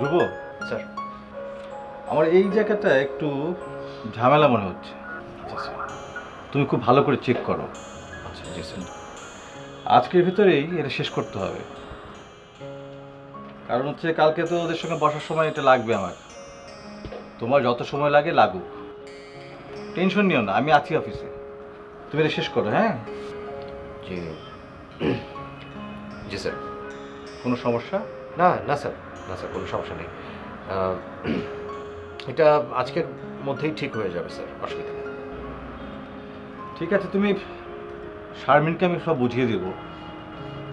ধ্রুব, sir. আমার এই জায়গাটা একটু ঝামেলা মনে হচ্ছে। তুমি খুব ভালো করে চেক করো। আচ্ছা জি স্যার। আজকের ভিতরেই এটা শেষ করতে হবে, কারণ হচ্ছে কালকে তো ওদের সঙ্গে বসার সময় এটা লাগবে আমার। তোমার যত সময় লাগে লাগুক, টেনশন নিও না, আমি আছি অফিসে। তুমি এটা শেষ করো। হ্যাঁ জি জি স্যার। কোনো সমস্যা? না না স্যার, না স্যার, কোনো সমস্যা নেই। এটা আজকের মধ্যেই ঠিক হয়ে যাবে স্যার, অসুবিধা নেই। ঠিক আছে, তুমি শারমিনকে আমি সব বুঝিয়ে দেবো,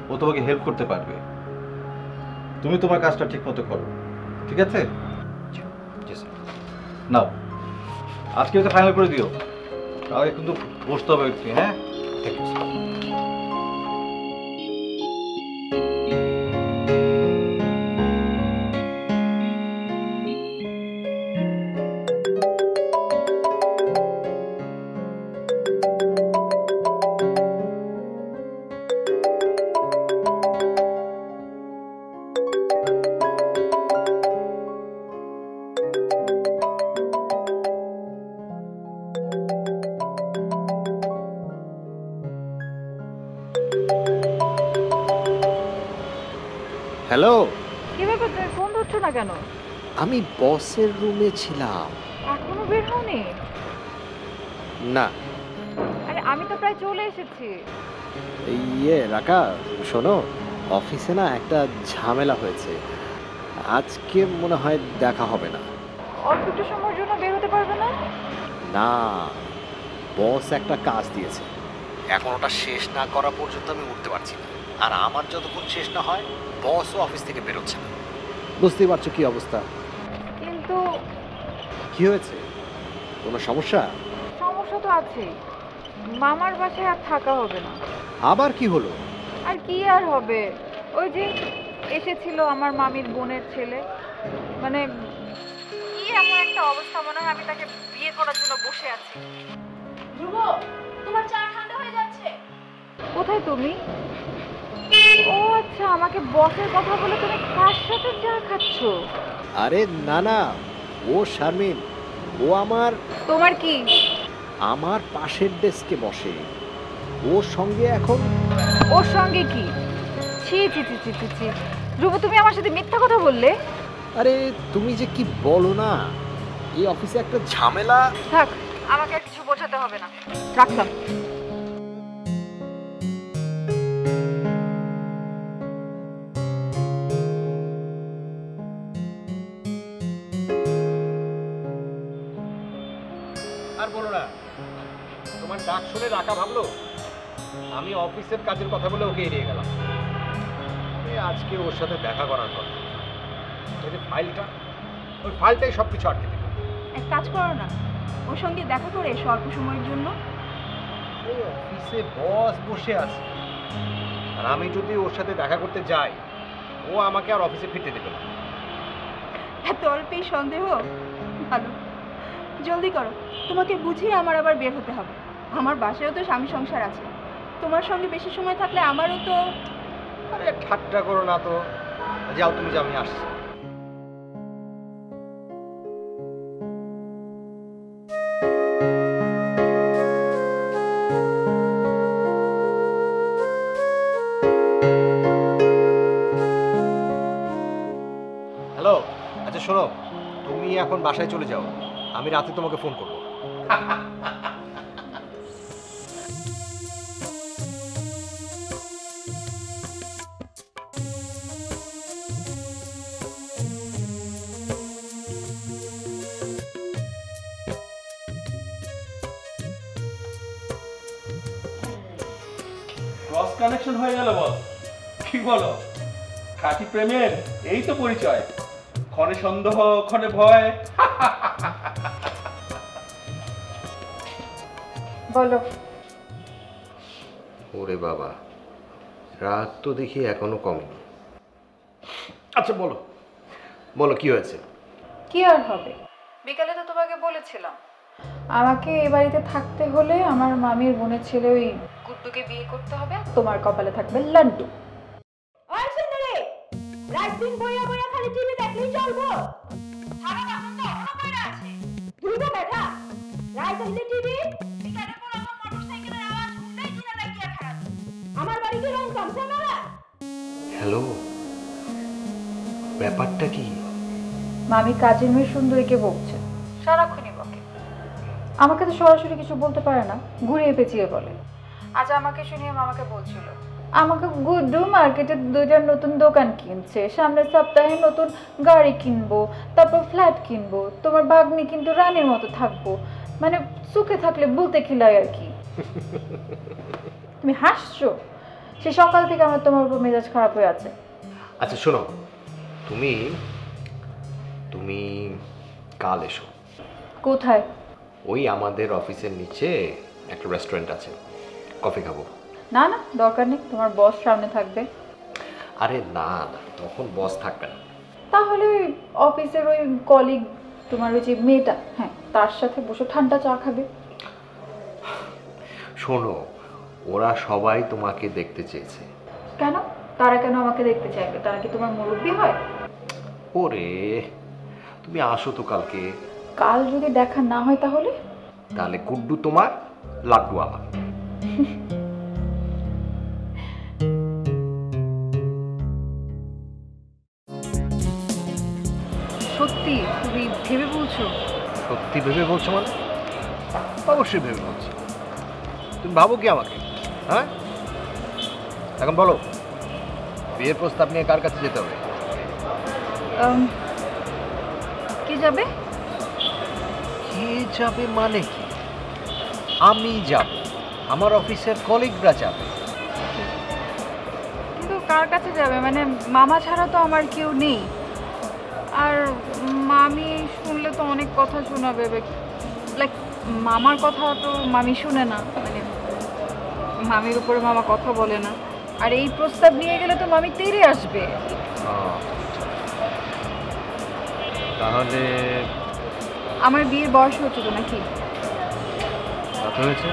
ও তোমাকে হেল্প করতে পারবে। তুমি তোমার কাজটা ঠিক মতো করো, ঠিক আছে? জি জি স্যার। নাও, আজকে তো ফাইনাল করে দিও, তাহলে কিন্তু বসতে হবে একটু। হ্যাঁ, থ্যাংক ইউ স্যার। হ্যালো, কি ব্যাপার, তুমি ফোন ধরছো না কেন? আমি বসের রুমে ছিলাম। এখনো বের হওনি? না আরে আমি তো প্রায় চলে এসেছি। রাকা, শোনো, অফিসে না একটা ঝামেলা হয়েছে, আজকে মনে হয় দেখা হবে না। অল্প একটু সময়ের জন্য বের হতে পারবে না? না, বস একটা কাজ দিয়েছে, এখন ওটা শেষ না করা পর্যন্ত আমি উঠতে পারছি না। আর আমার যতক্ষণ শেষ না হয়, বসও অফিস থেকে বেরোচ্ছে না। বুঝতেই পারছো কি অবস্থা। কিন্তু কি হয়েছে? কোনো সমস্যা? সমস্যা তো আছেই, মামার বাসায় আর থাকা হবে না। আবার কি হলো? আর কি আর হবে, ওই যে এসেছিল আমার মামির বোনের ছেলে, মানে কি এমন একটা অবস্থা, মনে হয় আমি তাকে বিয়ে করার জন্য বসে আছি। ধ্রুব, তোমার চা ঠান্ডা হয়ে যাচ্ছে। কোথায় তুমি? ও আচ্ছা, আমাকে বসের কথা বলে তুমি কার সাথে চা খাচ্ছো? আরে না না, ও শারমিন, ও তোমার কি? আমার পাশের ডেস্কে বসে, ওর সঙ্গে এখন। ওর সঙ্গে কি? ছি ছি ছি ছি ছি ছি, ধ্রুব তুমি আমার সাথে মিথ্যা কথা বললে। আরে তুমি যে কি বলো না, এই অফিসে একটা ঝামেলা। থাক, আমাকে আর কিছু বোঝাতে হবে না, রাখলাম। আর বলো না, তোমার ডাক শুনে রাখা ভাবলো আমি অফিসের কাজের কথা বলে ওকে এড়িয়ে গেলাম। আজকে ওর সাথে দেখা করার কথা, এই যে ফাইলটা, ওই ফাইলটাই সব কিছু আটকে দিল। এক কাজ করো না, ওর সঙ্গে দেখা করে স্বল্প সময়ের জন্য। এই অফিসে বস বসে আছে, আর আমি যদি ওর সাথে দেখা করতে যাই, ও আমাকে আর অফিসে ফিরতে দেবে না। এত অল্পেই সন্দেহ? ভালো, জলদি করো, তোমাকে বুঝিয়ে আমার আবার বের হতে হবে। আমার বাসায়ও তো স্বামী সংসার আছে, তোমার সঙ্গে বেশি সময় থাকলে আমারও তো। আরে ঠাট্টা করো না তো, যাও তুমি, যাও, আমি আসছি। হ্যালো, আচ্ছা শোনো, তুমি এখন বাসায় চলে যাও, আমি রাতে তোমাকে ফোন করবো। ক্রস কানেকশন হয়ে গেল বল, কি বলো? খাঁটি প্রেমের এই তো পরিচয়, ক্ষণে সন্দেহ ক্ষণে ভয়। বলো। ওরে বাবা, রাত তো দেখি এখনো কমেনি। আচ্ছা বলো, বলো কি হয়েছে? কি আর হবে, বিকালে তো তোমাকে বলেছিলাম আমাকে এই বাড়িতে থাকতে হলে আমার মামির বোনের ছেলে ওই গুড্ডুকে বিয়ে করতে হবে, তোমার কপালে থাকবে লাড্ডু। রাত দিন বইয়া বইয়া খালি টিভি দেখলেই চলে। বলবো? ছাড়ো না, এখন তো অন্য কইরা আছে। দ্রুত বেটা, রাইট হইলে টিভি, এখানে কোন রকম মোটরসাইকেলের আওয়াজ শুনলেই দূরে লাগিয়া খারাপ। আমার বাড়িতে রং তামসা মেলা। হ্যালো, ব্যাপারটা কি? মামি কাজের মেয়ে সুন্দরীকে বকছে, সারাক্ষণই বকে। আমাকে তো সরাসরি কিছু বলতে পারে না, ঘুরিয়ে পেঁচিয়ে বলে। আজ আমাকে শুনিয়ে মামাকে বলছিল আমাকে গুড্ডু মার্কেটে 2টা নতুন দোকান কিনছে, সামনের সপ্তাহে নতুন গাড়ি কিনবো, তারপর ফ্ল্যাট কিনবো, তোমার ভাগ্নি কিন্তু রানীর মতো থাকবো, মানে সুখে থাকলে বলতে খিলাই আর কি। তুমি হাসছো? সে সকাল থেকে আমার তোমার উপর মেজাজ খারাপ হয়ে আছে। আচ্ছা শোনো, তুমি তুমি কাল এসো। কোথায়? ওই আমাদের অফিসের নিচে একটা রেস্টুরেন্ট আছে, কফি খাবো। না না, দরকার নেই, তোমার বস সামনে থাকবে। আরে না না, তখন বস থাকবে না। তাহলে ওই অফিসের ওই কলিগ, তোমার ওই যে মেয়েটা, হ্যাঁ, তার সাথে বসে ঠান্ডা চা খাবে। শোনো, ওরা সবাই তোমাকে দেখতে চেয়েছে। কেন? তারা কেন আমাকে দেখতে চাইবে? তারা কি তোমার মুরব্বী হয়? ওরে, তুমি আসো তো কালকে। কাল যদি দেখা না হয় তাহলে? তাহলে গুড্ডু তোমার, লাড্ডুওয়ালা। সত্যি তুমি ভেবে বলছো? সত্যি ভেবে বলছো মানে? অবশ্যই ভেবে বলছি। তুমি ভাবো কি আমাকে? হ্যাঁ, এখন বলো, বিয়ের প্রস্তাব নিয়ে কার কাছে যেতে হবে? কে যাবে? কে যাবে মানে কি? আমি যাব, আমার অফিসের কলিগরা যাবে। কিন্তু কার কাছে যাবে? মানে মামা ছাড়া তো আমার কেউ নেই, আর মামি শুনলে তো অনেক কথা শোনাবে। লাইক মামার কথা তো মামি শুনে না, মানে মামির উপরে মামা কথা বলে না। আর এই প্রস্তাব নিয়ে গেলে তো মামি তেড়ে আসবে। তাহলে আমার বিয়ের বয়স হচ্ছে তো নাকি? কত হয়েছে?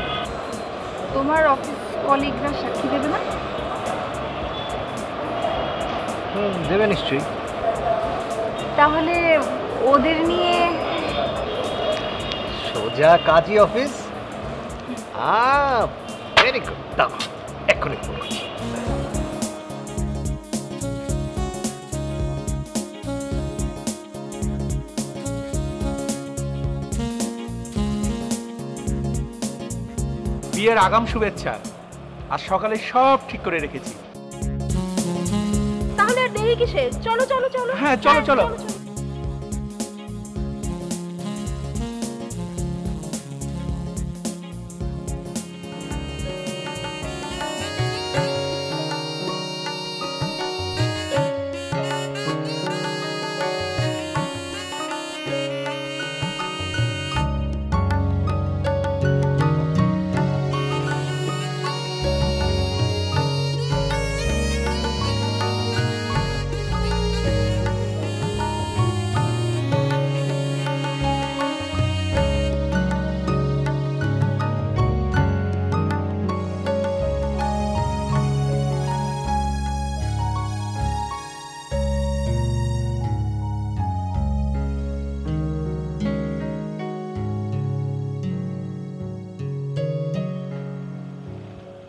তোমার অফিস কলিগরা সাক্ষী দেবে না? দেবে নিশ্চয়ই। তাহলে ওদের নিয়ে সোজা কাজী অফিস। ভেরি গুড, দাঁড়াও এক্ষুনি ফোন করছি। বিয়ের আগাম শুভেচ্ছা। আজ সকালে সব ঠিক করে রেখেছি। তাহলে আর দেরি কিসে? চলো চলো চলো। হ্যাঁ, চলো চলো।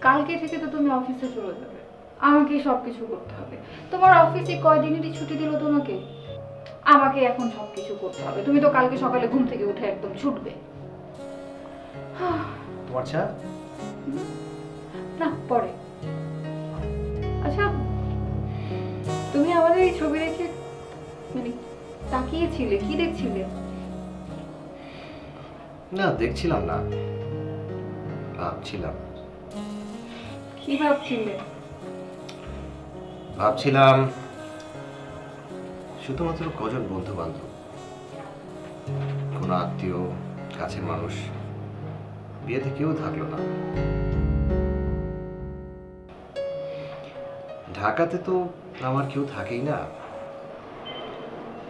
কালকে থেকে তো তুমি অফিসে চলে যাবে, আমাকে সবকিছু করতে হবে। তোমার অফিসে কয়দিনেরই ছুটি দিল তোমাকে? আমাকে এখন সবকিছু করতে হবে। তুমি তো কালকে সকালে ঘুম থেকে উঠে একদম ছুটবে। তোমার চা? না, পরে। আচ্ছা, তুমি আমাদের এই ছবি দেখে মানে তাকিয়েছিলে, কি দেখছিলে? না, দেখছিলাম না, ভাবছিলাম। কি ভাবছিলে? ভাবছিলাম শুধুমাত্র কজন বন্ধু বান্ধব, কোনো আত্মীয়, কাছের মানুষ বিয়েতে কেউ থাকলো না। ঢাকাতে তো আমার কেউ থাকেই না।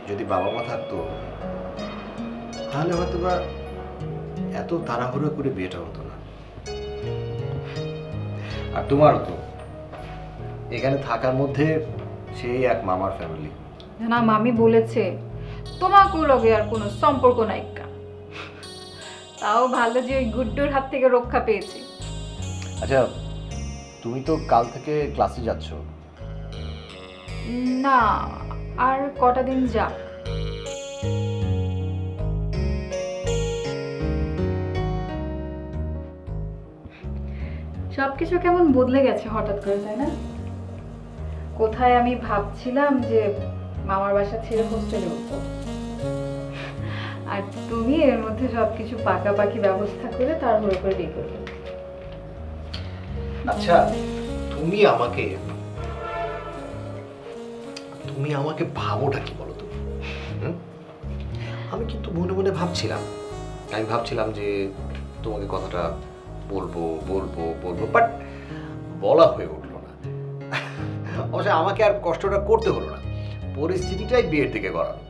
যদি বাবা মা থাকতো তাহলে হয়তো বা এত তাড়াহুড়ো করে বিয়েটা হতো না। আর তোমারও তো এখানে থাকার মধ্যে সেই এক মামার ফ্যামিলি, না মামি বলেছে তোমাকে লগে আর কোনো সম্পর্ক নাই। তাও ভালো যে ওই গুড্ডুর হাত থেকে রক্ষা পেয়েছি। আচ্ছা, তুমি তো কাল থেকে ক্লাসে যাচ্ছ? না, আর কটা দিন যাক। সবকিছু কেমন বদলে গেছে হঠাৎ করে, তাই না? কোথায় আমি ভাবছিলাম যে মামার বাসা ছেড়ে হোস্টেলে উঠবো, আর তুমি এর মধ্যে সবকিছু পাকাপাকি ব্যবস্থা করে তাড়াহুড়ো করে বিয়ে করলে। আচ্ছা, তুমি আমাকে ভাবোটা কি বলো তো? আমি কিন্তু মনে মনে ভাবছিলাম যে তোমাকে কথাটা বলবো বলবো বলবো, বাট বলা হয়ে উঠলো না। অবশ্য আমাকে আর কষ্টটা করতে হলো না, পরিস্থিতিটাই বিয়ের দিকে গড়ালো।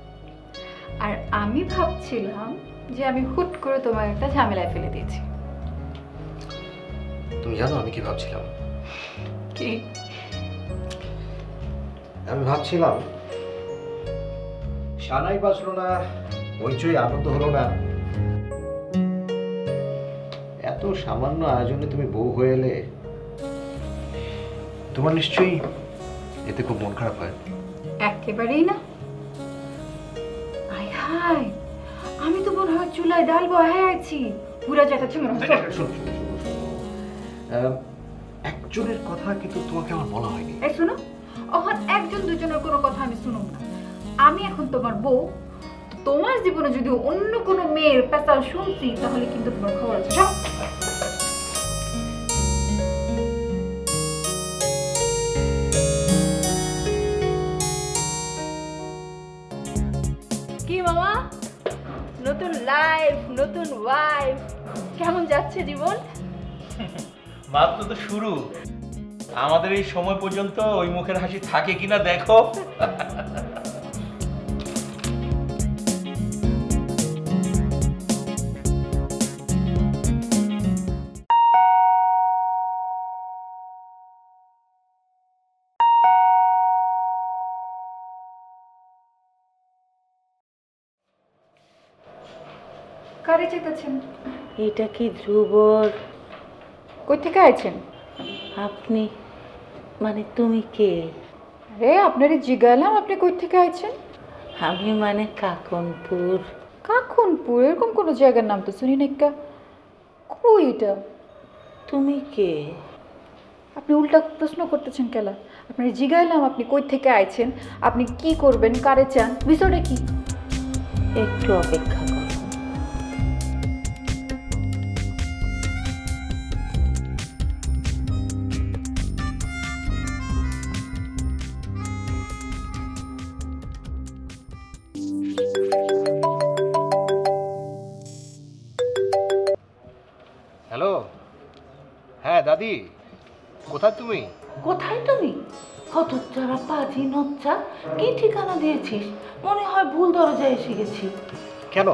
আর আমি ভাবছিলাম যে আমি হুট করে তোমার একটা ঝামেলায় ফেলে দিয়েছি। তুমি জানো আমি কি ভাবছিলাম? কি? আমি ভাবছিলাম সানাই বাজলো না, হইচই আনন্দ হলো না, এত সামান্য আয়োজনে তুমি বউ হয়ে এলে, তোমার নিশ্চয়ই এতে খুব মন খারাপ হয়। একেবারেই না। আয় হায়, আমি তো মনে হয় চুলায় ডাল বহায় আছি, পুরা যেটাচ্ছে মনে হয়। একজনের কথা কিন্তু তোমাকে আমার বলা হয়নি। এই শোনো, এখন একজন দুজনের কোনো কথা আমি শুনুম না। আমি এখন তোমার বউ, তোমার জীবনে যদি অন্য কোনো মেয়ের পেশাল শুনছি তাহলে কিন্তু তোমার খবর আছে। যাও। কি মামা, নতুন লাইফ, নতুন ওয়াইফ, কেমন যাচ্ছে জীবন? মাত্র তো শুরু, আমাদের এই সময় পর্যন্ত ওই মুখের হাসি থাকে কিনা দেখো। কারে চেতেছেন? এটা কি ধ্রুবর? কই থেকে আইছেন আপনি? মানে তুমি কে? রে, আপনারে জিগাইলাম আপনি কই থেকে আইছেন। আমি মানে কাকনপুর। কাকনপুর? এরকম কোনো জায়গার নাম তো শুনি নাই। কই এটা? তুমি কে? আপনি উল্টা প্রশ্ন করতেছেন কেলা? আপনার জিগাইলাম আপনি কই থেকে আইছেন, আপনি কি করবেন, কারে চান, বিষয়টা কি? একটু অপেক্ষা করো। হ্যালো, হ্যাঁ দাদি, কোথায় তুমি? কোথায় তুমি? হতচ্ছাড়া পাজি নচ্ছা, কি ঠিকানা দিয়েছিস? মনে হয় ভুল দরজায় এসে গেছি। কেন?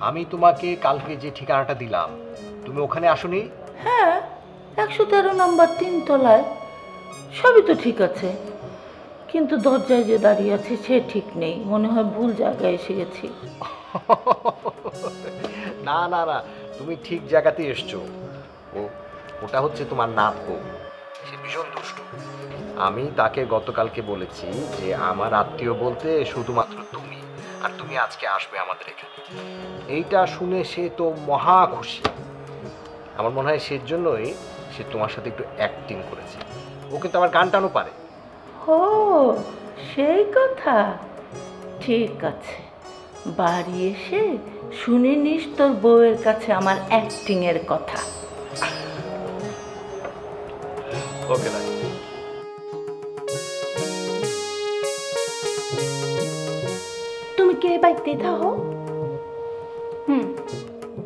আমি তোমাকে কালকে যে ঠিকানাটা দিলাম, তুমি ওখানে আসোনি? হ্যাঁ, 113 নম্বর 3 তলায়। সবই তো ঠিক আছে, কিন্তু দরজায় যে দাঁড়িয়ে আছে সে ঠিক নেই। মনে হয় ভুল জায়গায় এসে গেছি। না না না, তুমি ঠিক জায়গাতেই এসছো। ওটা হচ্ছে তোমার নাত বউ, সে ভীষণ দুষ্টু। আমি তাকে গতকালকে বলেছি যে আমার আত্মীয় বলতে শুধুমাত্র তুমি, আর তুমি আজকে আসবে আমাদের এখানে। এইটা শুনে সে তো মহা খুশি। আমার মনে হয় সেজন্যই সে তোমার সাথে একটু অ্যাক্টিং করেছে। ও কিন্তু আমার গান টানও পারে। ও, সেই কথা। ঠিক আছে, বাড়ি এসে শুনে নিস তোর বউয়ের কাছে আমার অ্যাক্টিং এর কথা। ওকে না, তুমি কে বাইতে থাকো?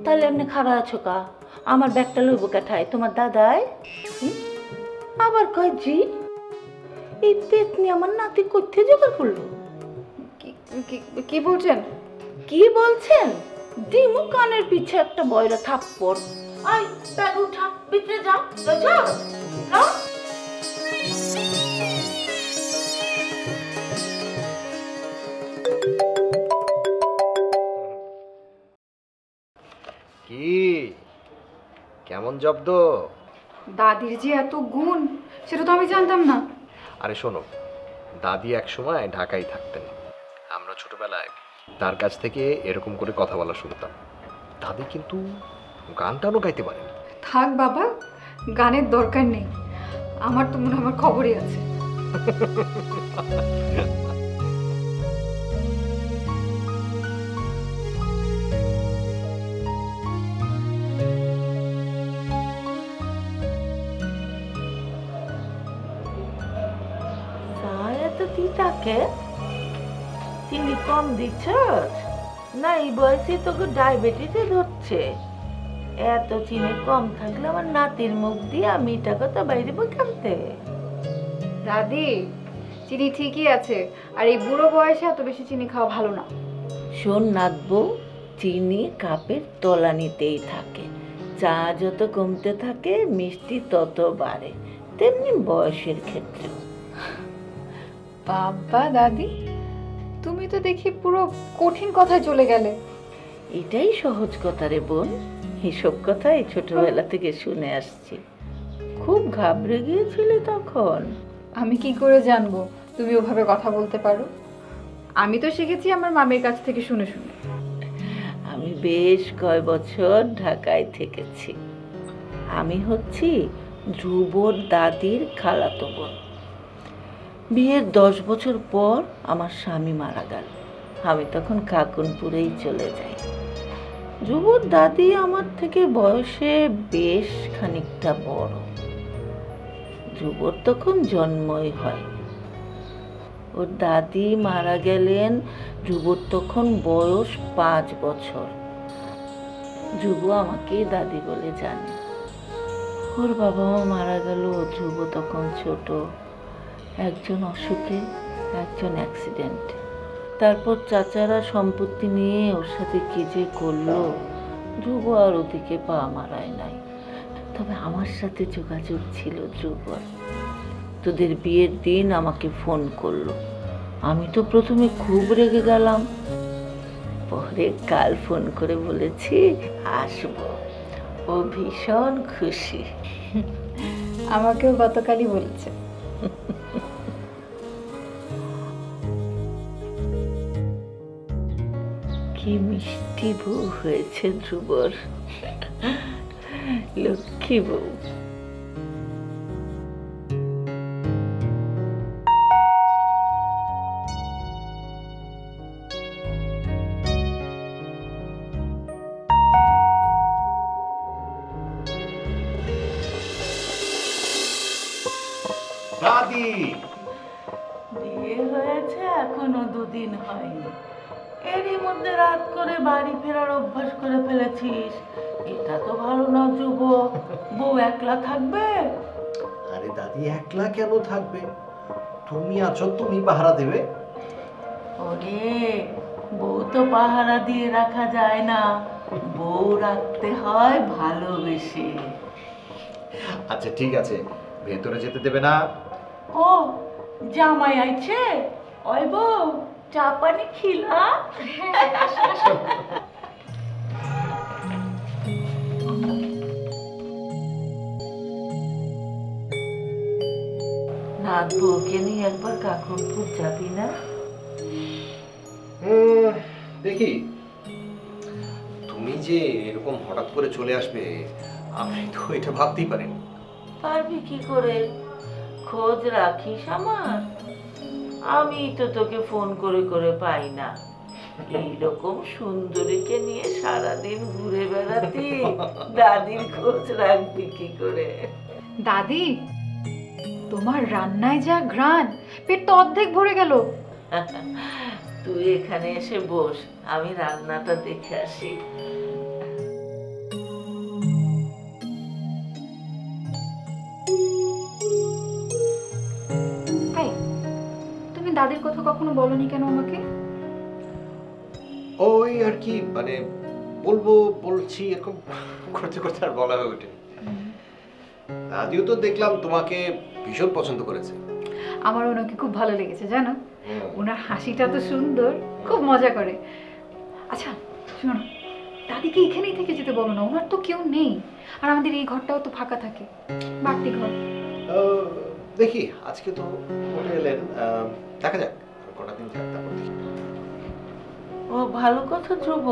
তাহলে এমনি খারাপ আছো কা? আমার ব্যাগটা লইব কেঠায়? তোমার দাদাই আবার কয় জি। এই পেতনি আমার নাতি কোথা জোগাড় করলো? কি বলছেন? কি বলছেন? দিমু কানের পিছে একটা বয়রা থাপ্পড়। আই ব্যাগ উঠা, ভিতরে যাও, যাও যাও। কেমন জব্দ? দাদির যে এত গুণ সেটা তো আমি জানতাম না। আরে শোনো, দাদি এক সময় ঢাকায় থাকতেন। আমরা ছোটবেলায় তার কাছ থেকে এরকম করে কথা বলা শুনতাম। দাদি কিন্তু গান টানও গাইতে পারেন। থাক বাবা, গানের দরকার নেই, আমার তো মনে হয় আমার খবরই আছে। এত তিতাকে চিনি কম দিচ্ছ না? এই বয়সে তোকে ডায়াবেটিসে ধরছে। এত চিনি কম থাকলে আমার নাতির মুখ দিয়ে মিঠা কথা বাইরে বলতে। দাদি, চিনি ঠিকই আছে, আর এই বুড়ো বয়সে এত বেশি চিনি খাওয়া ভালো না। শোন নাতবো, চিনি কাপের তলানিতেই থাকে। চা যত কমতে থাকে মিষ্টি তত বাড়ে, তেমনি বয়সের ক্ষেত্রে। বাবা দাদি, তুমি তো দেখি পুরো কঠিন কথায় চলে গেলে। এটাই সহজ কথা রে বোন, এসব কথাই ছোটবেলা থেকে শুনে আসছি। খুব ঘাবড়ে গিয়েছিলে তখন। আমি কি করে জানবো তুমি ওভাবে কথা বলতে পারো? আমি তো শিখেছি আমার মামির কাছ থেকে শুনে শুনে। আমি বেশ কয় বছর ঢাকায় থেকেছি। আমি হচ্ছি ধ্রুবর দাদির খালাতো বোন। বিয়ের 10 বছর পর আমার স্বামী মারা গেল। আমি তখন কাকুনপুরেই চলে যাই। ধ্রুবর দাদি আমার থেকে বয়সে বেশ খানিকটা বড়। ধ্রুবর তখন জন্মই হয়। ওর দাদি মারা গেলেন, ধ্রুবর তখন বয়স 5 বছর। ধ্রুব আমাকেই দাদি বলে জানে। ওর বাবা মা মারা গেল, ধ্রুব তখন ছোট। একজন অসুখে, একজন অ্যাক্সিডেন্ট। তারপর চাচারা সম্পত্তি নিয়ে ওর সাথে কি যে করলো, ধ্রুব আর ওদিকে পা মারায় নাই। তবে আমার সাথে যোগাযোগ ছিল ধ্রুবর। তোদের বিয়ের দিন আমাকে ফোন করলো। আমি তো প্রথমে খুব রেগে গেলাম, পরে কাল ফোন করে বলেছি আসবো। ও ভীষণ খুশি। আমাকেও গতকালই বলেছে। কি মিষ্টি বউ হয়েছে ধ্রুবর, লক্ষ্মী বউ। দাদি, বিয়ে হয়েছে এখনো 2 দিন হয়নি, এরই মধ্যে রাত করে বাড়ি ফেরার অভ্যাস করে ফেলেছিস। এটা তো ভালো না ধ্রুব। বউ একলা থাকবে? আরে দাদি, একলা কেন থাকবে? তুমি আছো, তুমি পাহারা দেবে। ওরে, বউ তো পাহারা দিয়ে রাখা যায় না, বউ রাখতে হয় ভালোবেসে। আচ্ছা ঠিক আছে, ভেতরে যেতে দেবে না? ও জামাই আইছে, ওই বউ চা পানি খিলা। নাত বউকে নিয়ে একবার কাকুরপুর যাবি না? দেখি, তুমি যে এরকম হঠাৎ করে চলে আসবে আমি তো এটা ভাবতেই পারিনি। পারবি কি করে? খোঁজ রাখিস আমার? আমি তো তোকে ফোন করে করে পাই না। এইরকম সুন্দরীকে নিয়ে সারাদিন ঘুরে বেড়াতি, দাদির খোঁজ রাখবি কি করে? দাদি, তোমার রান্নায় যা ঘ্রাণ, পেট তো অর্ধেক ভরে গেল। তুই এখানে এসে বস, আমি রান্নাটা দেখে আসি। তুমি দাদির কথা কখনো বলনি কেন আমাকে? ওই আর কি, মানে বলছি এরকম করতে করতে আর বলা হয়ে ওঠে। দাদিও তো দেখলাম তোমাকে ভীষণ পছন্দ করেছে। আমার ওনাকে খুব ভালো লেগেছে জানো, ওনার হাসিটা তো সুন্দর, খুব মজা করে। আচ্ছা শোনো, দাদিকে এখানেই থেকে যেতে বলো না, ওনার তো কেউ নেই। আর আমাদের এই ঘরটাও তো ফাঁকা থাকে, বাড়তি ঘর। দেখি আজকে তো কোর্টে এলেন, দেখা যাক কটা দিন যাক, তারপর দেখি। ও ভালো কথা ধ্রুব,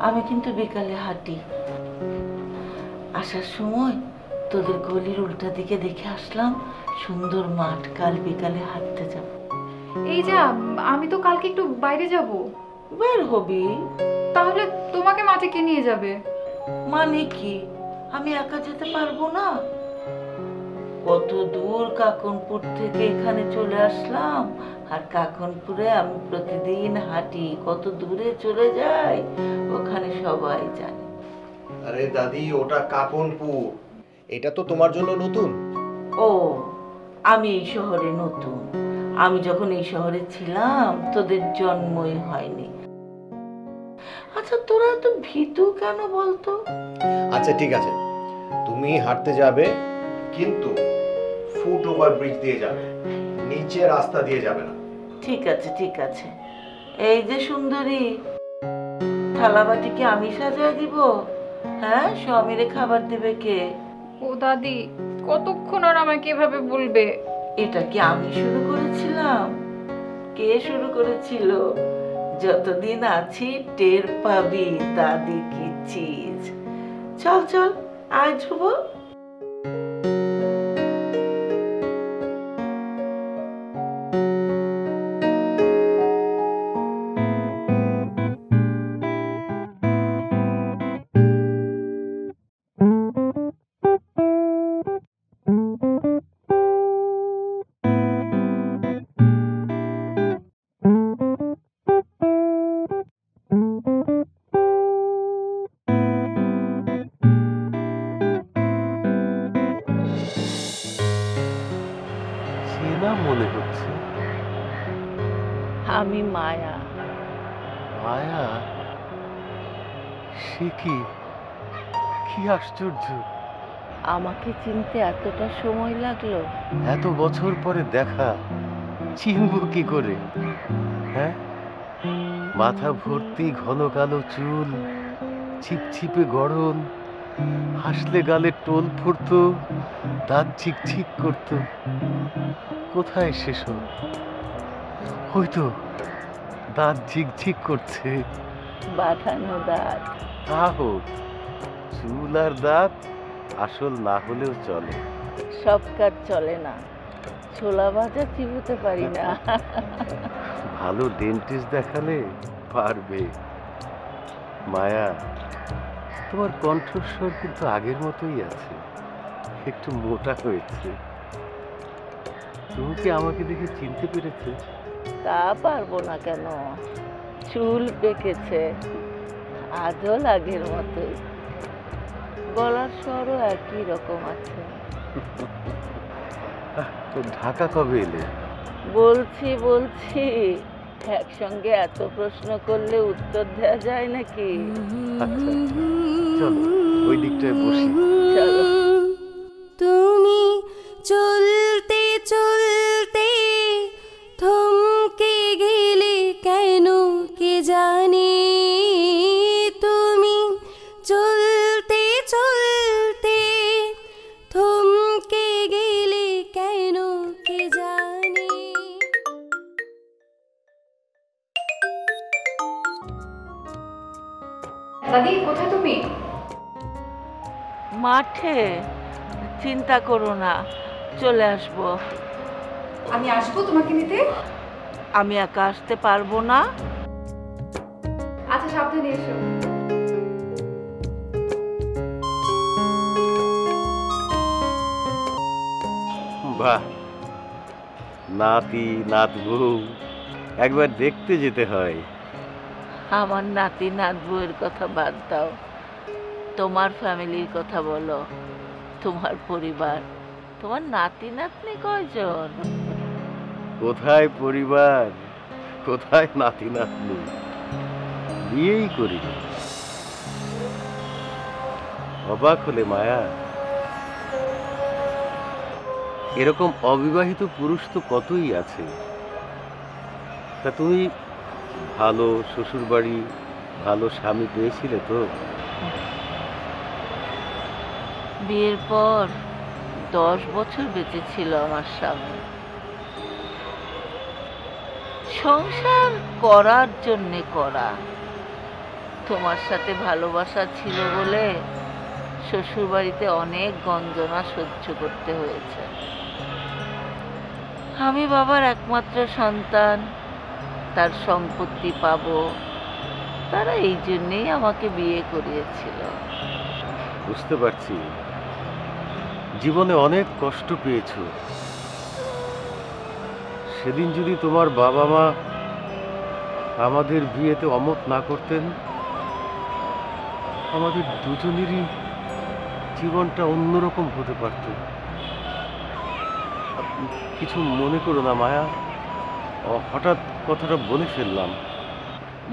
আমি কিন্তু বিকালে হাঁটি। আসার সময় তোদের গলির উল্টা দিকে দেখে আসলাম সুন্দর মাঠ, কাল বিকালে হাঁটতে যাব। এই যে আমি তো কালকে একটু বাইরে যাব। বের হবি? তাহলে তোমাকে মাঠে কে নিয়ে যাবে? মানে কি, আমি একা যেতে পারবো না? কত দূর কাকনপুর থেকে এখানে চলে আসলাম, আর কাকনপুরে আমি প্রতিদিন হাঁটি, কত দূরে চলে যাই ওখানে সবাই জানে। আরে দাদি, ওটা কাকনপুর, এটা তো তোমার জন্য নতুন। ও, আমি এই শহরে নতুন। আমি যখন এই শহরে ছিলাম তোদের জন্মই হয়নি। আচ্ছা, তোরা তো ভীতু কেন বলতো? আচ্ছা ঠিক আছে, তুমি হাঁটতে যাবে, কিন্তু ফুট ওভার ব্রিজ দিয়ে যাবে, নিচে রাস্তা দিয়ে যাবে না। ঠিক আছে ঠিক আছে। এই যে সুন্দরী, থালাবাটি কি আমি সাজিয়ে দিব? হ্যাঁ, স্বামীরে খাবার দেবে কে? ও দাদি, কতক্ষণ আর আমাকে এভাবে বলবে? এটা কি আমি শুরু করেছিলাম? কে শুরু করেছিল? যতদিন আছি টের পাবি দাদি কি চিজ। চল চল, আয় ধ্রুব। চেনা মনে হচ্ছে। আমি মায়া। মায়া? সে কি, কি আশ্চর্য! আমাকে চিনতে এতটা সময় লাগলো? এত বছর পরে দেখা, চিনব কি করে? হ্যাঁ, মাথা ভর্তি ঘন কালো চুল, ছিপছিপে গড়ন, হাসলে গালে টোল ফুটতো, দাঁত ছিকছিক করতো। কোথায় সেসব? ওই তো দাঁত ঝিকঝিক করছে। বাঁধানো দাঁত। তা হোক, চুল আর দাঁত আসল না হলেও চলে। সব কাজ চলে না, ছোলা ভাজা চিবোতে পারি না। ভালো ডেন্টিস্ট দেখালে পারবে। মায়া, তোমার কণ্ঠস্বর কিন্তু আগের মতোই আছে, একটু মোটা হয়েছে। তুমি কি আমাকে দেখে চিনতে পেরেছে? তা পারবো না কেন, চুল পেকেছে, আজল আগের মতোই, গলার স্বরও একই রকম আছে। তো ঢাকা কবে এলে? বলছি বলছি, একসঙ্গে এত প্রশ্ন করলে উত্তর দেওয়া যায় নাকি? আচ্ছা, চলো ওই দিকটায় বসি। চলো। তুমি চলতে চলতে থমকে গেলে কেন কে জানে, তুমি চলতে চলতে থমকে গেলে কেন কে জানে। দাদি, কোথায় তুমি? মাঠে। চিন্তা করো না, চলে আসবো। আমি আসবো তোমাকে নিতে। আমি একা আসতে পারবো না। আচ্ছা, সাবধানে এসো। বাহ, নাতি নাত বউ একবার দেখতে যেতে হয়। আমার নাতি নাত বউয়ের কথা বাদ দাও, তোমার ফ্যামিলির কথা বলো, তোমার পরিবার, তোমার নাতি নাতনি কয়জন? কোথায় পরিবার, কোথায় নাতি নাতনি, বিয়েই করি। অবাক হলে মায়া, এরকম অবিবাহিত পুরুষ তো কতই আছে। তা তুমি ভালো শ্বশুর বাড়ি, ভালো স্বামী পেয়েছিলে তো? বিয়ের পর 10 বছর বেঁচে ছিল আমার স্বামী। সংসার করার জন্যে করা। তোমার সাথে ভালোবাসা ছিল বলে শ্বশুরবাড়িতে অনেক গঞ্জনা সহ্য করতে হয়েছে। আমি বাবার একমাত্র সন্তান, তার সম্পত্তি পাবো, তারা এই জন্যেই আমাকে বিয়ে করিয়েছিল। বুঝতে পারছি, জীবনে অনেক কষ্ট পেয়েছো। সেদিন যদি তোমার বাবা মা আমাদের বিয়েতে অমত না করতেন, আমাদের দুজনেরই জীবনটা অন্যরকম হতে পারত। কিছু মনে করো না মায়া, হঠাৎ কথাটা বলে ফেললাম।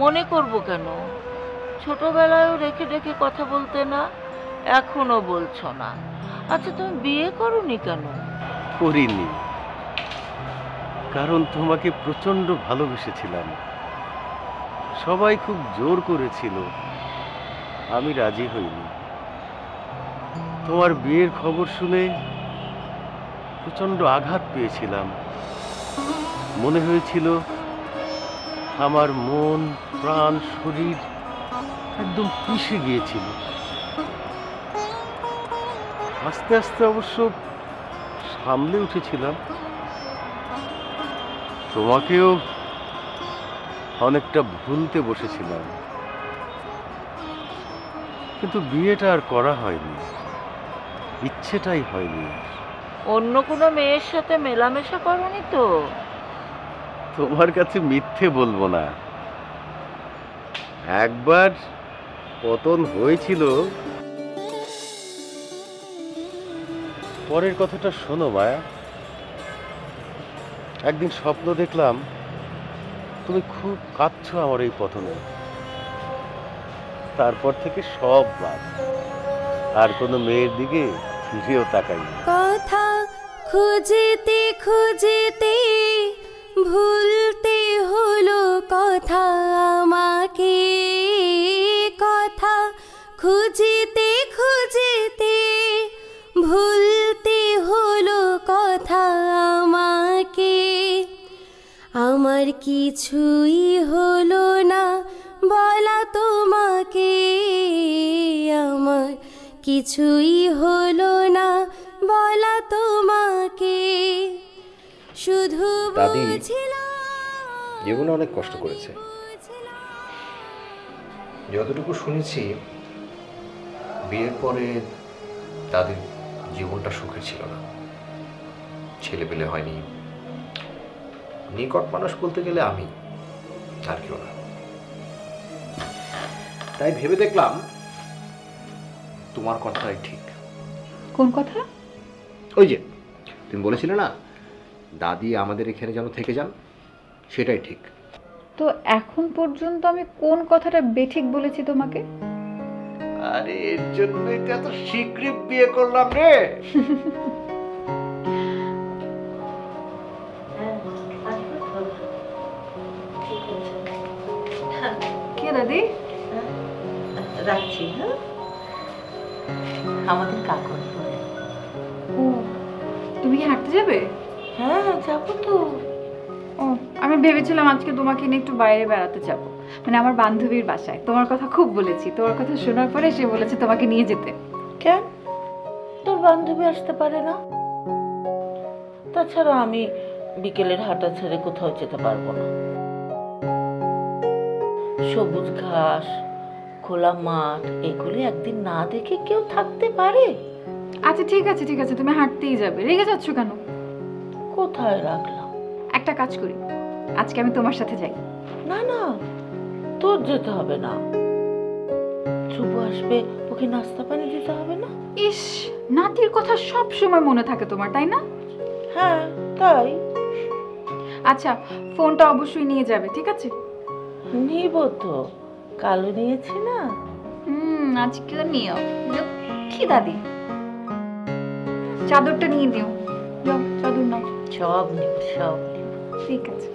মনে করব কেন? ছোটবেলায়ও রেখে রেখে কথা বলতে না, এখনো বলছো না। আচ্ছা, তুমি বিয়ে করোনি কেন? করিনি, কারণ তোমাকে প্রচন্ড ভালোবেসেছিলাম। সবাই খুব জোর করেছিল, আমি রাজি হইনি। তোমার বিয়ের খবর শুনে প্রচন্ড আঘাত পেয়েছিলাম। মনে হয়েছিল আমার মন, প্রাণ, শরীর একদম পিষে গিয়েছিল। আস্তে আস্তে অবশ্য সামলে উঠেছিলাম। তোমাকেও অনেকটা ভুলতে বসেছিলাম, কিন্তু বিয়েটা আর করা হয়নি, ইচ্ছেটাই হয়নি। অন্য কোনো মেয়ের সাথে মেলামেশা করোনি তো? তোমার কাছে মিথ্যে বলবো না, একবার পতন হয়েছিল। পরের কথাটা শোনো মায়া। একদিন স্বপ্ন দেখলাম তুমি খুব কাঁদছো আমার এই পতনে। তারপর থেকে সব বাদ, আর কোনো মেয়ের দিকে ফিরেও তাকাইনি। কথা খুঁজতে খুঁজতে ভুলতে হলো কথা আমাকে, কথা খুঁজতে খুঁজতে ভুলতে হলো কথা আমাকে। আমার কিছুই হলো না বলা তোমাকে, আমার কিছুই হলো না বলা তোমাকে, শুধু দাদি বুঝলাম জীবনে অনেক কষ্ট করেছে। যতটুকু শুনেছি, বিয়ের পরে দাদির জীবনটা সুখের ছিল না। ছেলেপেলে হয়নি, নিকট মানুষ বলতে গেলে আমি, আর কেউ না। তাই ভেবে দেখলাম তোমার কথাই ঠিক। কোন কথা? ওই যে তুমি বলেছিলে না দাদি আমাদের এখানে যেন থেকে যান, সেটাই ঠিক। তো এখন পর্যন্ত আমি কোন কথাটা বেঠিক বলেছি তোমাকে? আরে এর জন্যই তো এত শীঘ্রই বিয়ে করলাম রে। কে দাদি? রাখছি। হ্যাঁ, আমাদের কাকন পরে। ও, তুমি কি হাঁটতে যাবে? হ্যাঁ, যাবো তো। ও, আমি ভেবেছিলাম আজকে তোমাকে নিয়ে একটু বাইরে বেড়াতে যাব, মানে আমার বান্ধবীর বাসায়। তোমার কথা খুব বলেছি, তোমার কথা শোনার পরে সে বলেছে তোমাকে নিয়ে যেতে। কেন? তোর বান্ধবী আসতে পারে না? তাছাড়া আমি বিকেলের হাঁটা ছেড়ে কোথাও যেতে পারবো না। সবুজ ঘাস, খোলা মাঠ, এগুলি একদিন না দেখে কেউ থাকতে পারে? আচ্ছা ঠিক আছে ঠিক আছে, তুমি হাঁটতেই যাবে। রেগে যাচ্ছ কেন? কোথায় রাখলাম? একটা কাজ করি, আজকে আমি তোমার সাথে যাই। না না, তোর যেতে হবে না। শুভ আসবে, ওকে নাস্তা পানি দিতে হবে না? ইস, নাতির কথা সব সময় মনে থাকে তোমার, তাই না? হ্যাঁ, তাই। আচ্ছা, ফোনটা অবশ্যই নিয়ে যাবে, ঠিক আছে? নিব তো, কালো নিয়েছি না। আজকেও নিও। লক্ষ্মী দাদি, চাদরটা নিয়ে দিও। যাও, চাদর নাও। সব নিব, সব নিব। ঠিক আছে।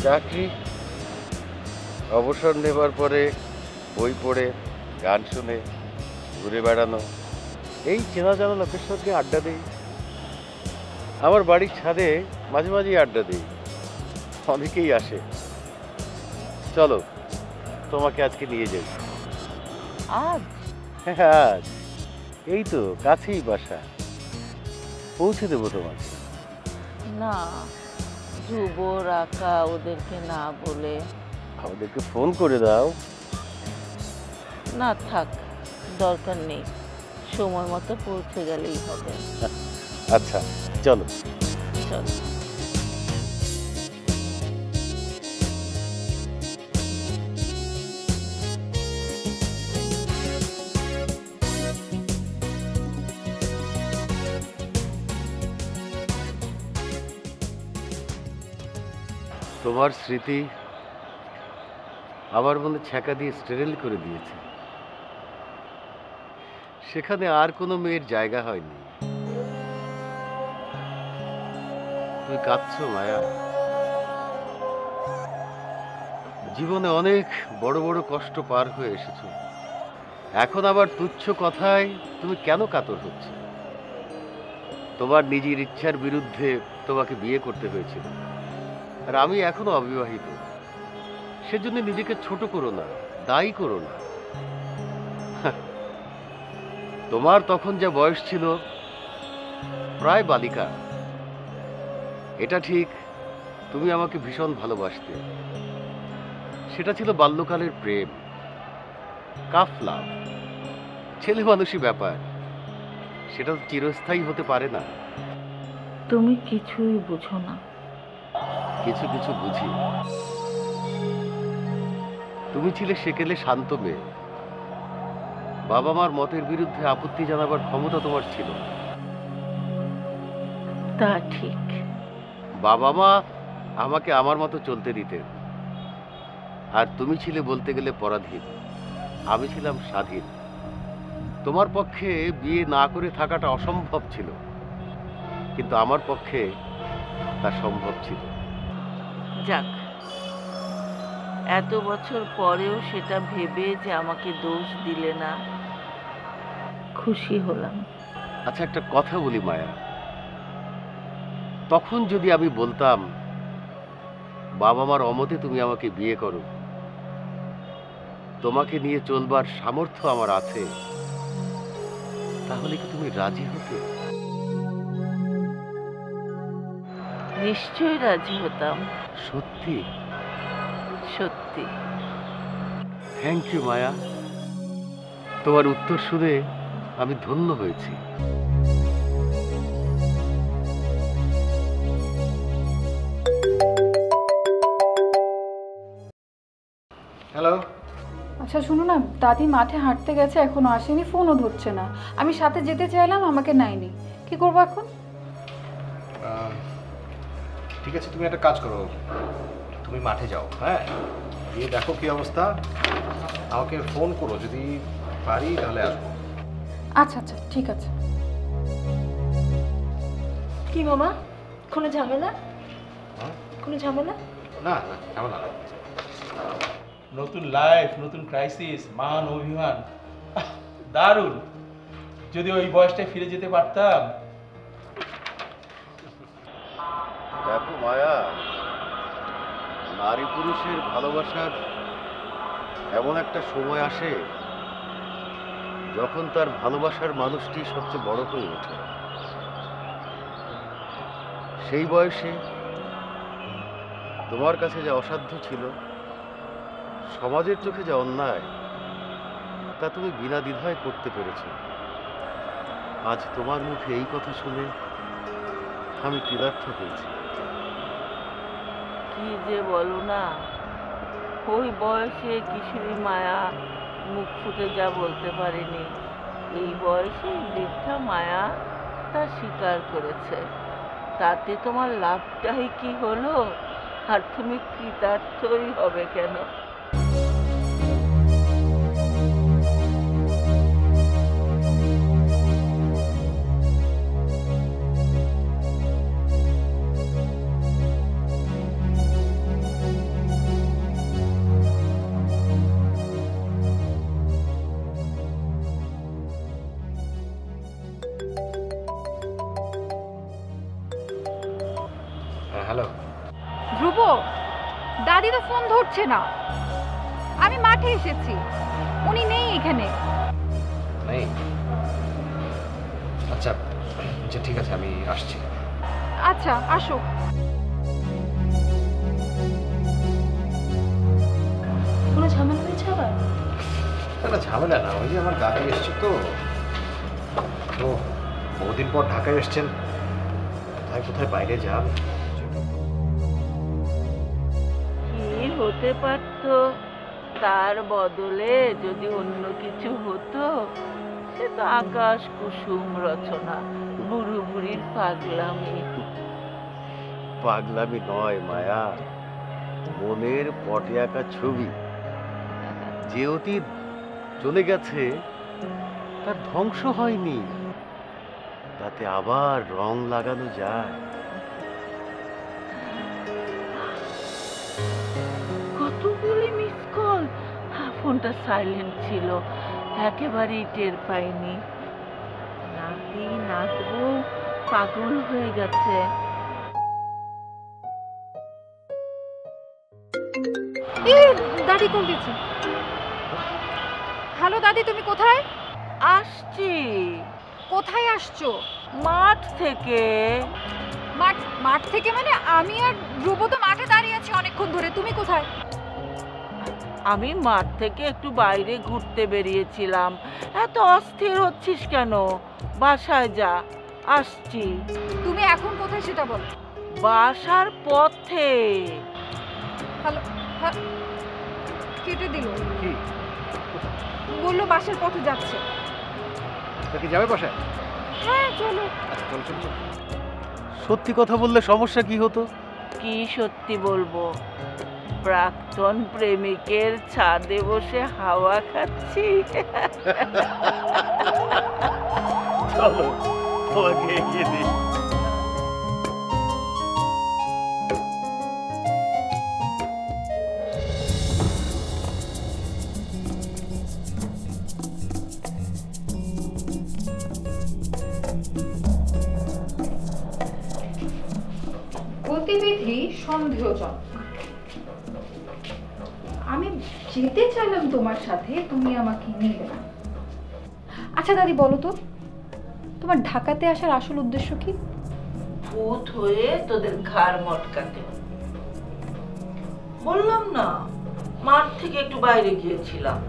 চাকরি, অবসর নেবার পরে বই পড়ে, গান শুনে, ঘুরে বেড়ানো, এই চেনা জানা লোকের সঙ্গে আড্ডা দিই। আমার বাড়ির ছাদে মাঝে মাঝেই আড্ডা দিই, অনেকেই আসে। চলো, তোমাকে আজকে নিয়ে যাই। আজ হ্যাঁ, আজ এই তো কাছেই বাসা, পৌঁছে দেবো তোমাকে। না, ধ্রুব, রাকা ওদেরকে না বলে। আমাদেরকে ফোন করে দাও। না থাক, দরকার নেই, সময় মতো পৌঁছে গেলেই হবে। আচ্ছা চলো। চলো। তোমার স্মৃতি আমার মনে ছ্যাঁকা দিয়ে স্টেরিল করে দিয়েছে। সেখানে আর কোনো মেয়ের জায়গা হয়নি। তুমি কাঁদছো মায়া। জীবনে অনেক বড় বড় কষ্ট পার হয়ে এসেছো, এখন আবার তুচ্ছ কথায় তুমি কেন কাতর হচ্ছ? তোমার নিজের ইচ্ছার বিরুদ্ধে তোমাকে বিয়ে করতে হয়েছিল, আর আমি এখনো অবিবাহিত। সেজন্য নিজেকে ছোট করো না, দায়ী করো না। তোমার তখন যা বয়স ছিল, প্রায় বালিকা। এটা ঠিক, তুমি আমাকে ভীষণ ভালোবাসতে। সেটা ছিল বাল্যকালের প্রেম, কাফলা, ছেলে মানুষই ব্যাপার। সেটা তো চিরস্থায়ী হতে পারে না। তুমি কিছুই বুঝো না। কিছু কিছু বুঝি। তুমি ছিলে সেকেলে শান্ত মেয়ে। বাবা মার মতের বিরুদ্ধে আপত্তি জানাবার ক্ষমতা তোমার ছিল। তা ঠিক। বাবা মা আমাকে আমার মতো চলতে দিতেন, আর তুমি ছিলে বলতে গেলে পরাধীন, আমি ছিলাম স্বাধীন। তোমার পক্ষে বিয়ে না করে থাকাটা অসম্ভব ছিল, কিন্তু আমার পক্ষে তা সম্ভব ছিল। যাক, এত বছর পরেও সেটা ভেবে যে আমাকে দোষ দিলে না, খুশি হলাম। আচ্ছা, একটা কথা বলি মায়া, তখন যদি আমি বলতাম বাবা মার অমতে তুমি আমাকে বিয়ে করো, তোমাকে নিয়ে চলবার সামর্থ্য আমার আছে, তাহলে কি তুমি রাজি হতে? নিশ্চয়ই রাজি হতাম। সত্যি? সত্যি। থ্যাংক ইউ মায়া, তোমার উত্তর শুনে আমি ধন্য হয়েছি। হ্যালো। আচ্ছা শুনো না, দাদি মাঠে হাঁটতে গেছে, এখনো আসেনি, ফোনও ধরছে না। আমি সাথে যেতে চাইলাম, আমাকে নেয়নি। কি করবো এখন? ঠিক আছে, তুমি একটা কাজ করো, তুমি মাঠে যাও, হ্যাঁ, গিয়ে দেখো কি অবস্থা, আমাকে ফোন করো, যদি পারি তাহলে আসবো। আচ্ছা আচ্ছা, ঠিক আছে। কি মামা, কোনো ঝামেলা? হ্যাঁ? কোনো ঝামেলা? না না, ঝামেলা না। নতুন লাইফ, নতুন ক্রাইসিস, মান অভিমান, দারুণ। যদি ওই বয়সটায় ফিরে যেতে পারতাম। দেখো মায়া, নারী পুরুষের ভালোবাসার এমন একটা সময় আসে যখন তার ভালোবাসার মানুষটি সবচেয়ে বড় হয়ে ওঠে। সেই বয়সে তোমার কাছে যা অসাধ্য ছিল, সমাজের চোখে যা অন্যায়, তা তুমি বিনা দ্বিধায় করতে পেরেছ। আজ তোমার মুখে এই কথা শুনে আমি কৃতার্থ হয়েছি। কি যে বলো না, ওই বয়সে কিশোরী মায়া মুখ ফুটে যা বলতে পারেনি, এই বয়সে বৃদ্ধা মায়া তা স্বীকার করেছে। তাতে তোমার লাভটাই কি হলো? আর তুমি কৃতার্থই হবে কেন? দাদি তো ফোন ধরছে না। আমি মাঠে এসেছি, উনি নেই এখানে। নেই? আচ্ছা আচ্ছা ঠিক আছে, আমি আসছি। আচ্ছা আসো। কোনো ঝামেলা হয়েছে আবার? একটা ঝামেলা না, ওই যে আমার দাদা এসছে তো বহুদিন পর ঢাকায় এসছেন, কোথায় কোথায় বাইরে যান। কি হতে পারতো, তার বদলে যদি অন্য কিছু হতো সে তো আকাশ কুসুম রচনা, বুড়ো বুড়ির পাগলামি। পাগলামি নয় মায়া, মনের পটে আঁকা ছবি। যে অতীত চলে গেছে তার ধ্বংস হয়নি, তাতে আবার রং লাগানো যায়। কতগুলি মিস কল, ফোনটা সাইলেন্ট ছিল, একেবারেই টের পাইনি। নাতি নাতবো পাগল হয়ে গেছে। দাদি কল দিচ্ছে। হ্যালো দাদি, তুমি কোথায়? আসছি। কোথায় আসছো? মাঠ থেকে। মাঠ থেকে মানে? আমি আর ধ্রুব তো মাঠে দাঁড়িয়ে আছি অনেকক্ষণ ধরে। তুমি কোথায়? আমি মাঠ থেকে একটু বাইরে ঘুরতে বেরিয়েছিলাম। এত অস্থির হচ্ছিস কেন? বাসায় যা, আসছি। তুমি এখন কোথায় সেটা বলো। বাসার পথে। হ্যালো, কেটে দিল। কি বললো বাসার পথে যাচ্ছে। কি যাবে বাসায়? হ্যাঁ চলো। আচ্ছা চল চল চল। সত্যি কথা বললে সমস্যা কি হতো? কি সত্যি বলবো? প্রাক্তন প্রেমিকের ছাদে বসে হাওয়া খাচ্ছি। চলো তোমাকে এগিয়ে দিই। গতিবিধি সন্দেহজনক। আমি যেতে চাইলাম তোমার সাথে, তুমি আমাকে নিলে না। আচ্ছা দাদি বলো তো, তোমার ঢাকাতে আসার আসল উদ্দেশ্য কি? ভূত হয়ে তোদের ঘাড় মটকাতে। বললাম না, মাঠ থেকে একটু বাইরে গিয়েছিলাম,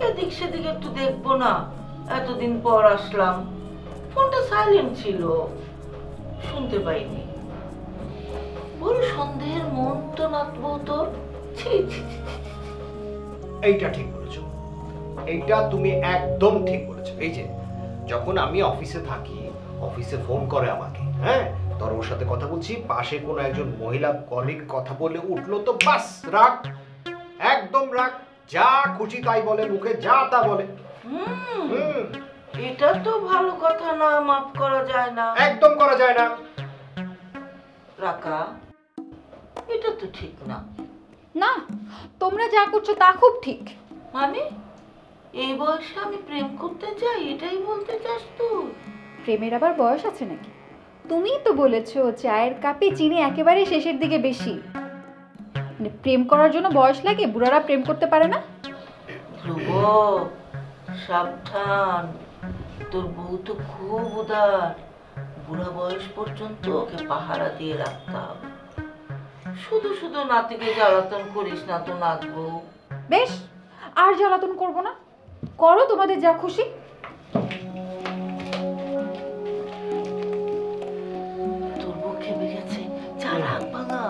এদিক সেদিক একটু দেখবো না, এতদিন পর আসলাম। ফোনটা সাইলেন্ট ছিল, শুনতে পাইনি। বল সন্দেহের মন তো নাতবো তোর। এইটা ঠিক বলেছো, এইটা তুমি একদম ঠিক বলেছো। এই যে যখন আমি অফিসে থাকি, অফিসে ফোন করে আমাকে, হ্যাঁ, তোর ওর সাথে কথা বলছি, পাশে কোনো একজন মহিলা কলিগ কথা বলে উঠলো তো বাস রাগ, একদম রাগ, যা খুশি তাই বলে, মুখে যা তা বলে। এটা তো ভালো কথা না, মাফ করা যায় না। একদম করা যায় না। রাকা, এটা তো ঠিক না। না, তোমরা যা করছো তা খুব ঠিক। মানে এই বয়সে আমি প্রেম করতে চাই, এটাই বলতে চাস তুই? প্রেমের আবার বয়স আছে নাকি? তুমিই তো বলেছো চায়ের কাপে চিনি একেবারে শেষের দিকে বেশি। মানে প্রেম করার জন্য বয়স লাগে, বুড়ারা প্রেম করতে পারে না? ধ্রুব সাবধান, তোর বউ তো খুব উদার, বুড়া বয়স পর্যন্ত ওকে পাহারা দিয়ে রাখতে হবে। শুধু শুধু নাতিকে জ্বালাতন করিস না তো নাতবো। বেশ, আর জ্বালাতন করবো না, করো তোমাদের যা খুশি। তোর বউ খেপে গেছে, চালাক ভাঙা।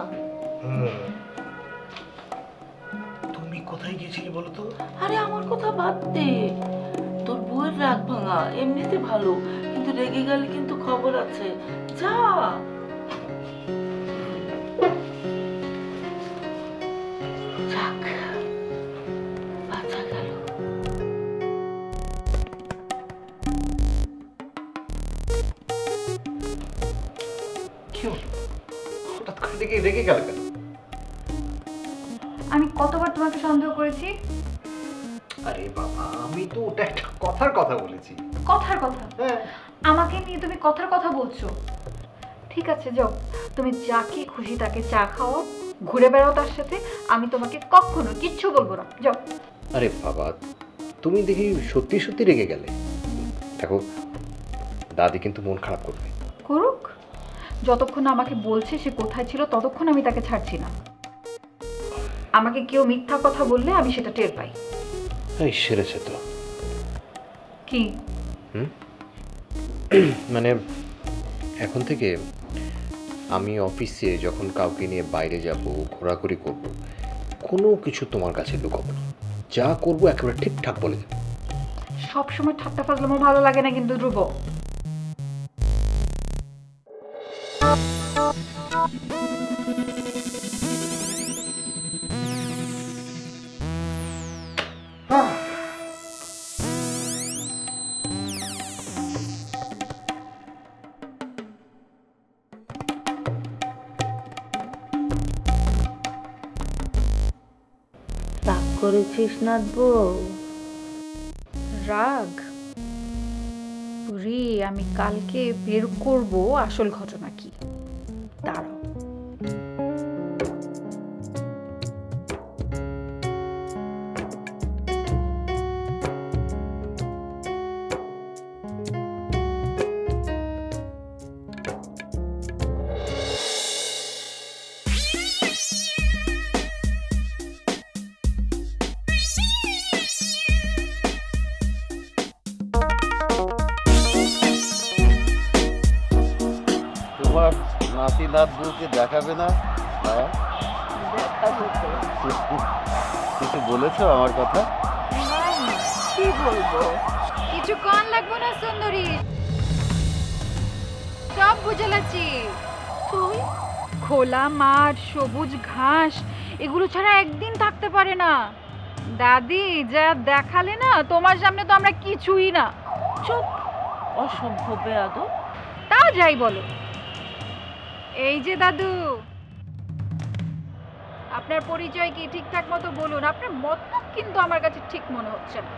তুমি কোথায় গিয়েছিলে বলো তো? আরে আমার কথা বাদ দে, তোর বউয়ের রাগ ভাঙা এমনিতে ভালো, কিন্তু রেগে গেলে কিন্তু খবর আছে। যা। যাক, বাঁচা গেল। কি হলো? হঠাৎ করে রেগে গেল কেন? আমি কতবার তোমাকে সন্দেহ করেছি? আরে বাবা, আমি তো ওটা একটা কথার কথা বলেছি। কথার কথা? হ্যাঁ। আমাকে নিয়ে তুমি কথার কথা বলছো? ঠিক আছে যাও, তুমি যাকে খুশি তাকে চা খাও, ঘুরে বেড়াও তার সাথে, আমি তোমাকে কখনো কিচ্ছু বলবো না। যাও। আরে বাবা, তুমি দেখি সত্যি সত্যি রেগে গেলে। দেখো, দাদি কিন্তু মন খারাপ করবে। করুক, যতক্ষণ না আমাকে বলছে সে কোথায় ছিল ততক্ষণ আমি তাকে ছাড়ছি না। আমাকে কেউ মিথ্যা কথা বললে আমি সেটা টের পাই। এই সেরেছে তো। কি? মানে এখন থেকে আমি অফিসে যখন কাউকে নিয়ে বাইরে যাব, ঘোরাঘুরি করব, কোনো কিছু তোমার কাছে লুকাবো না। যা করবো একেবারে ঠিকঠাক বলে দেবো। সবসময় ঠাট্টা ফাজলামো ভালো লাগে না কিন্তু ধ্রুব। রাগ করেছিস নাথ বউ? রাগ? রে, আমি কালকে বের করব আসল ঘটনা কি। দাঁড়াও। তোমার নাতি নাত বউকে দেখাবে না? কিছু বলেছো আমার কথা? কি বলবো? কিছু কন লাগবো না সুন্দরী, সব বুঝে লাচ্ছি। তুই খোলা মাঠ, সবুজ ঘাস, এগুলো ছাড়া একদিন থাকতে পারে না। দাদি যা দেখালে না, তোমার সামনে তো আমরা কিছুই না। চুপ, অসভ্য বেয়াদব। তাও যাই বলো। এই যে দাদু, আপনার পরিচয় কি ঠিকঠাক মতো বলুন। আপনার মতলব কিন্তু আমার কাছে ঠিক মনে হচ্ছে না।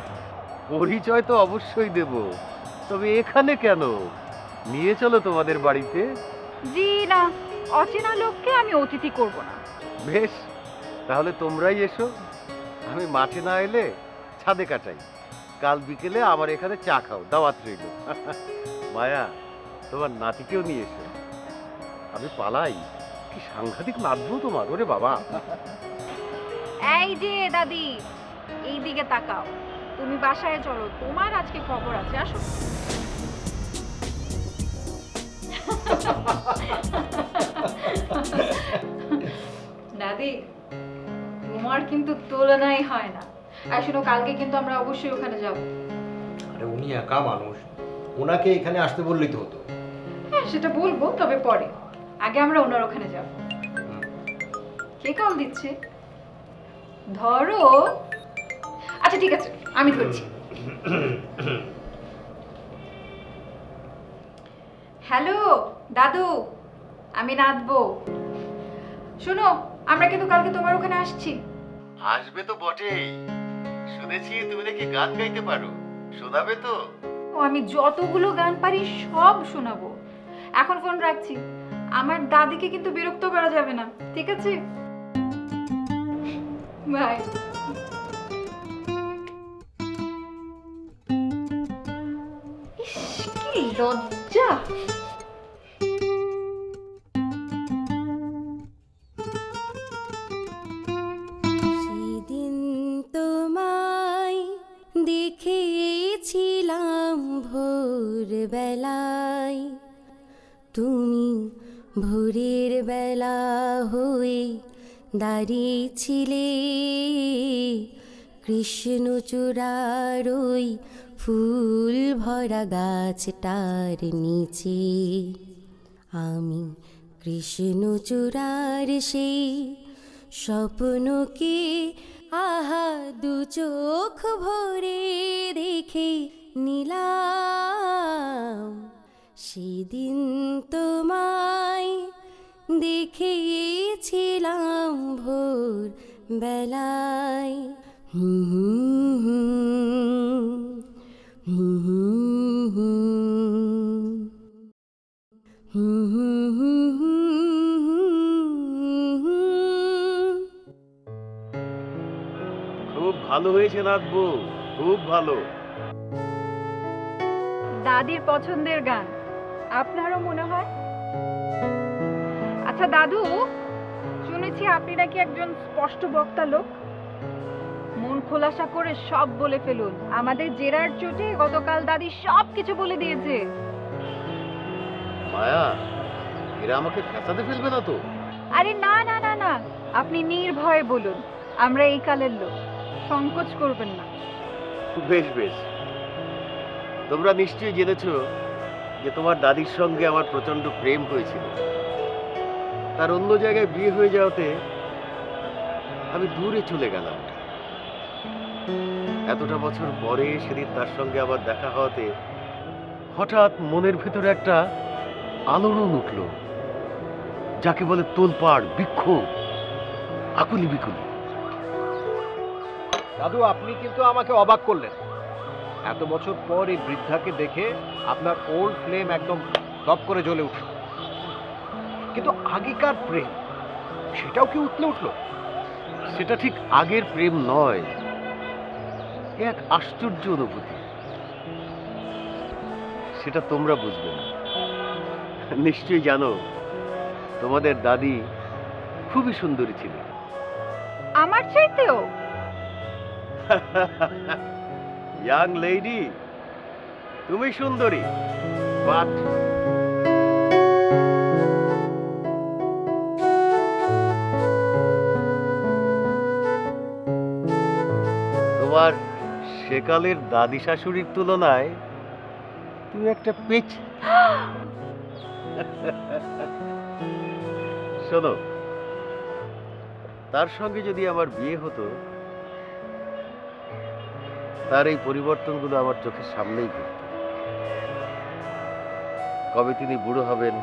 পরিচয় তো অবশ্যই দেব, তবে এখানে কেন? নিয়ে চলো তোমাদের বাড়িতে। জি না, অচেনা লোককে আমি অতিথি করব না। বেশ, তাহলে তোমরাই এসো। আমি মাঠে না এলে ছাদে কাটাই। কাল বিকেলে আমার এখানে চা খাও, দাওয়াত রইল। মায়া, তোমার নাতিকেও নিয়ে এসো। আমি পালাই। কি সাংঘাতিক নাচবো তোমার, ওরে বাবা। এই যে দাদি, এই দিকে তাকাও। তুমি বাসায় চলো, তোমার আজকে খবর আছে। আসো। দাদি, তোমার কিন্তু তুলনাই হয় না। আর শোনো, কালকে কিন্তু আমরা অবশ্যই ওখানে যাব। আরে উনি একা মানুষ, ওনাকে এখানে আসতে বললেই তো হতো। হ্যাঁ, সেটা বলবো, তবে পরে। আগে আমরা ওনার ওখানে যাব। কে কল দিচ্ছে? ধরো। আচ্ছা ঠিক আছে, আমি ধরছি। হ্যালো দাদু, আমি নাচবো। শোনো, আমরা কিন্তু কালকে তোমার ওখানে আসছি। আসবে তো বটেই। শুনেছি তুমি নাকি গান গাইতে পারো, শোনাবে তো? আমি যতগুলো গান পারি সব শোনাবো। এখন ফোন রাখছি। আমার দাদিকে কিন্তু বিরক্ত করা যাবে না, ঠিক আছে? বাই। কি লজ্জা! সেদিন তোমায় দেখেছিলাম ভোরবেলায়, তুমি ভোরের বেলা হয়ে দাঁড়িয়েছিলে কৃষ্ণচূড়ার ওই ফুল ভরা গাছটার নিচে। আমি কৃষ্ণচূড়ার সেই স্বপ্নকে আহা দু চোখ ভরে দেখে নিলাম। সেদিন তোমায় দেখেছিলাম ভোর বেলায়। খুব ভালো হয়েছে নাচবো, খুব ভালো। দাদির পছন্দের গান, আপনারও মনে হয়? আচ্ছা দাদু, শুনেছি আপনি নাকি একজন স্পষ্ট বক্তা লোক। মন খোলাসা করে সব বলে ফেলুন। আমাদের জেরার চোটে গতকাল দাদি সব কিছু বলে দিয়েছে। মায়া, এরা আমাকে ফেসাতে ফেলবে না তো? আরে না না না না, আপনি নির্ভয়ে বলুন, আমরা এই কালের লোক, সংকোচ করবেন না। বেশ বেশ। তোমরা নিশ্চয়ই জেনেছো যে তোমার দাদির সঙ্গে আমার প্রচন্ড প্রেম হয়েছিল। তার অন্য জায়গায় বিয়ে হয়ে যাওয়াতে আমি দূরে চলে গেলাম। এতটা বছর পরে সেদিন তার সঙ্গে আবার দেখা হওয়াতে হঠাৎ মনের ভেতরে একটা আলোড়ন উঠল, যাকে বলে তোলপাড়, বিক্ষোভ, আকুলি বিকুলি। দাদু, আপনি কিন্তু আমাকে অবাক করলেন। এত বছর পর এই বৃদ্ধাকে দেখে আপনার ওল্ড ফ্লেম একদম টপ করে জ্বলে উঠল। কিন্তু আগেকার প্রেম, সেটাও কি উঠলে উঠলো? সেটা ঠিক আগের প্রেম নয়, এক আশ্চর্য অনুভূতি। সেটা তোমরা বুঝবে না। নিশ্চয়ই জানো তোমাদের দাদি খুবই সুন্দরী ছিলেন। আমার চাইতেও? ইয়াং লেডি, তুমি সুন্দরী, বাট তোমার সেকালের দাদি শাশুড়ির তুলনায় তুমি একটা পেচ। শোনো, তার সঙ্গে যদি আমার বিয়ে হতো, তার এই পরিবর্তনগুলো আমার চোখের সামনেই ঘটত। কবে তিনি বুড়ো হবেন,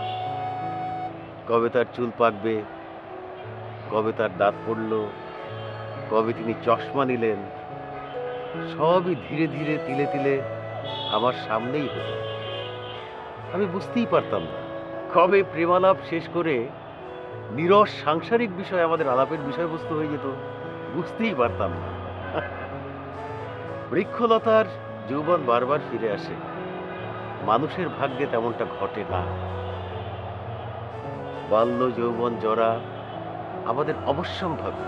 কবে তার চুল পাকবে, কবে তার দাঁত পড়ল, কবে তিনি চশমা নিলেন, সবই ধীরে ধীরে তিলে তিলে আমার সামনেই হতো। আমি বুঝতেই পারতাম না কবে প্রেমালাপ শেষ করে নীরস সাংসারিক বিষয় আমাদের আলাপের বিষয়বস্তু হয়ে যেত, বুঝতেই পারতাম না। বৃক্ষলতার যৌবন বারবার ফিরে আসে, মানুষের ভাগ্যে তেমনটা ঘটে না। বাল্য যৌবন জরা আমাদের অবশ্যম্ভাবী,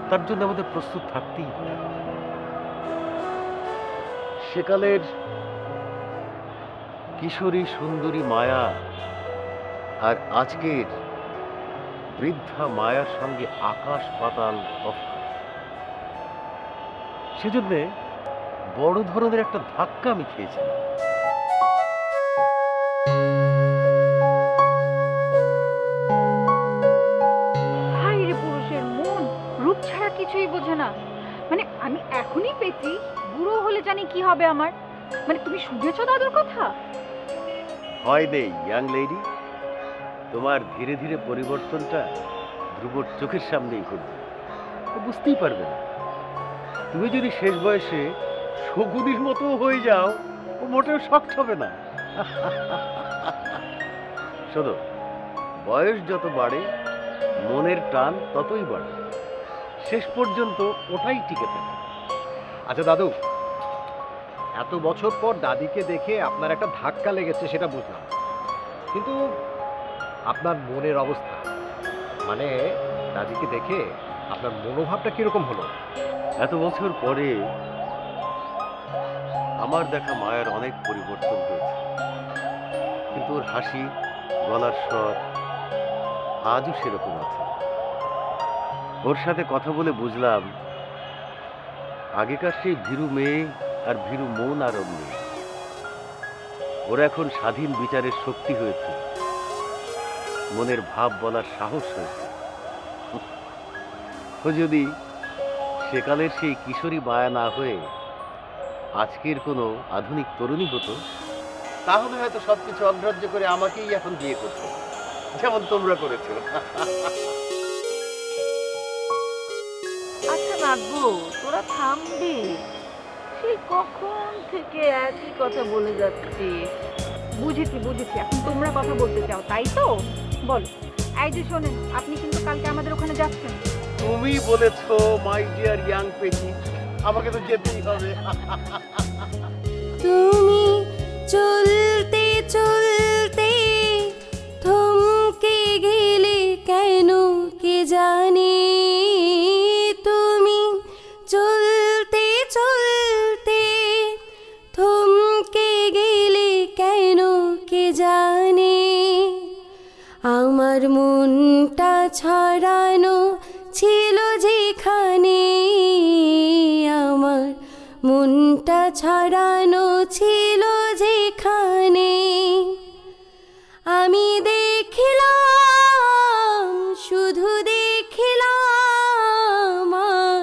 তার জন্য আমাদের প্রস্তুত থাকতেই হয়। সেকালের কিশোরী সুন্দরী মায়া আর আজকের বৃদ্ধা মায়ার সঙ্গে আকাশ পাতাল তফাৎ। সেজন্য বড় ধরনের একটা ধাক্কা আমি খেয়েছিলাম। হায়রে পুরুষের মন, রূপ ছাড়া কিছুই বোঝে না। মানে আমি এখনই পেছি, বুড়ো হলে জানি কি হবে আমার। মানে তুমি শুনেছো দাদুর কথা? ভয় নেই ইয়াং লেডি, তোমার ধীরে ধীরে পরিবর্তনটা ধ্রুবর চোখের সামনেই ঘটবে, বুঝতেই পারবে না। তুমি যদি শেষ বয়সে শকুনির মতো হয়ে যাও, ও মোটেও শক্ত হবে না। শোনো, বয়স যত বাড়ে মনের টান ততই বাড়ে, শেষ পর্যন্ত ওটাই টিকে থাকে। আচ্ছা দাদু, এত বছর পর দাদিকে দেখে আপনার একটা ধাক্কা লেগেছে সেটা বুঝলাম, কিন্তু আপনার মনের অবস্থা, মানে দাদিকে দেখে আপনার মনোভাবটা কিরকম হলো? এত বছর পরে আমার দেখা মায়ের অনেক পরিবর্তন হয়েছে, কিন্তু ওর হাসি, গলার স্বর আজও সেরকম আছে। ওর সাথে কথা বলে বুঝলাম আগেকার সেই ভীরু মেয়ে আর ভীরু মন আর ওর নেই। ওর এখন স্বাধীন বিচারের শক্তি হয়েছে, মনের ভাব বলার সাহস হয়েছে। ও যদি সেকালের সেই কিশোরী মায়া না হয়ে আজকের কোনো আধুনিক তরুণী হতো, তাহলে হয়তো সবকিছু অগ্রাহ্য করে আমাকেই এখন বিয়ে করতো, যেমন তোমরা করেছো। আচ্ছা নাগবো, তোরা থামবি? সেই কখন থেকে একই কথা বলে যাচ্ছিস। বুঝেছি বুঝেছি, এখন তোমরা কথা বলতে চাও তাই তো? বলো। এই যে শোনেন, আপনি কিন্তু কালকে আমাদের ওখানে যাচ্ছেন। তুমি বলেছো মাই ডিয়ার ইয়াং পেজি, আমাকে তো যেতেই হবে। তুমি চলতে চলতে থমকে গেলে কেন কে জানে, তুমি চলতে চলতে থমকে গেলে কেন কে জানে, আমার মনটা ছড়ানো ছিল যেখানে, আমার মনটা ছড়ানো ছিল যেখানে, আমি দেখিলাম শুধু দেখিলাম আর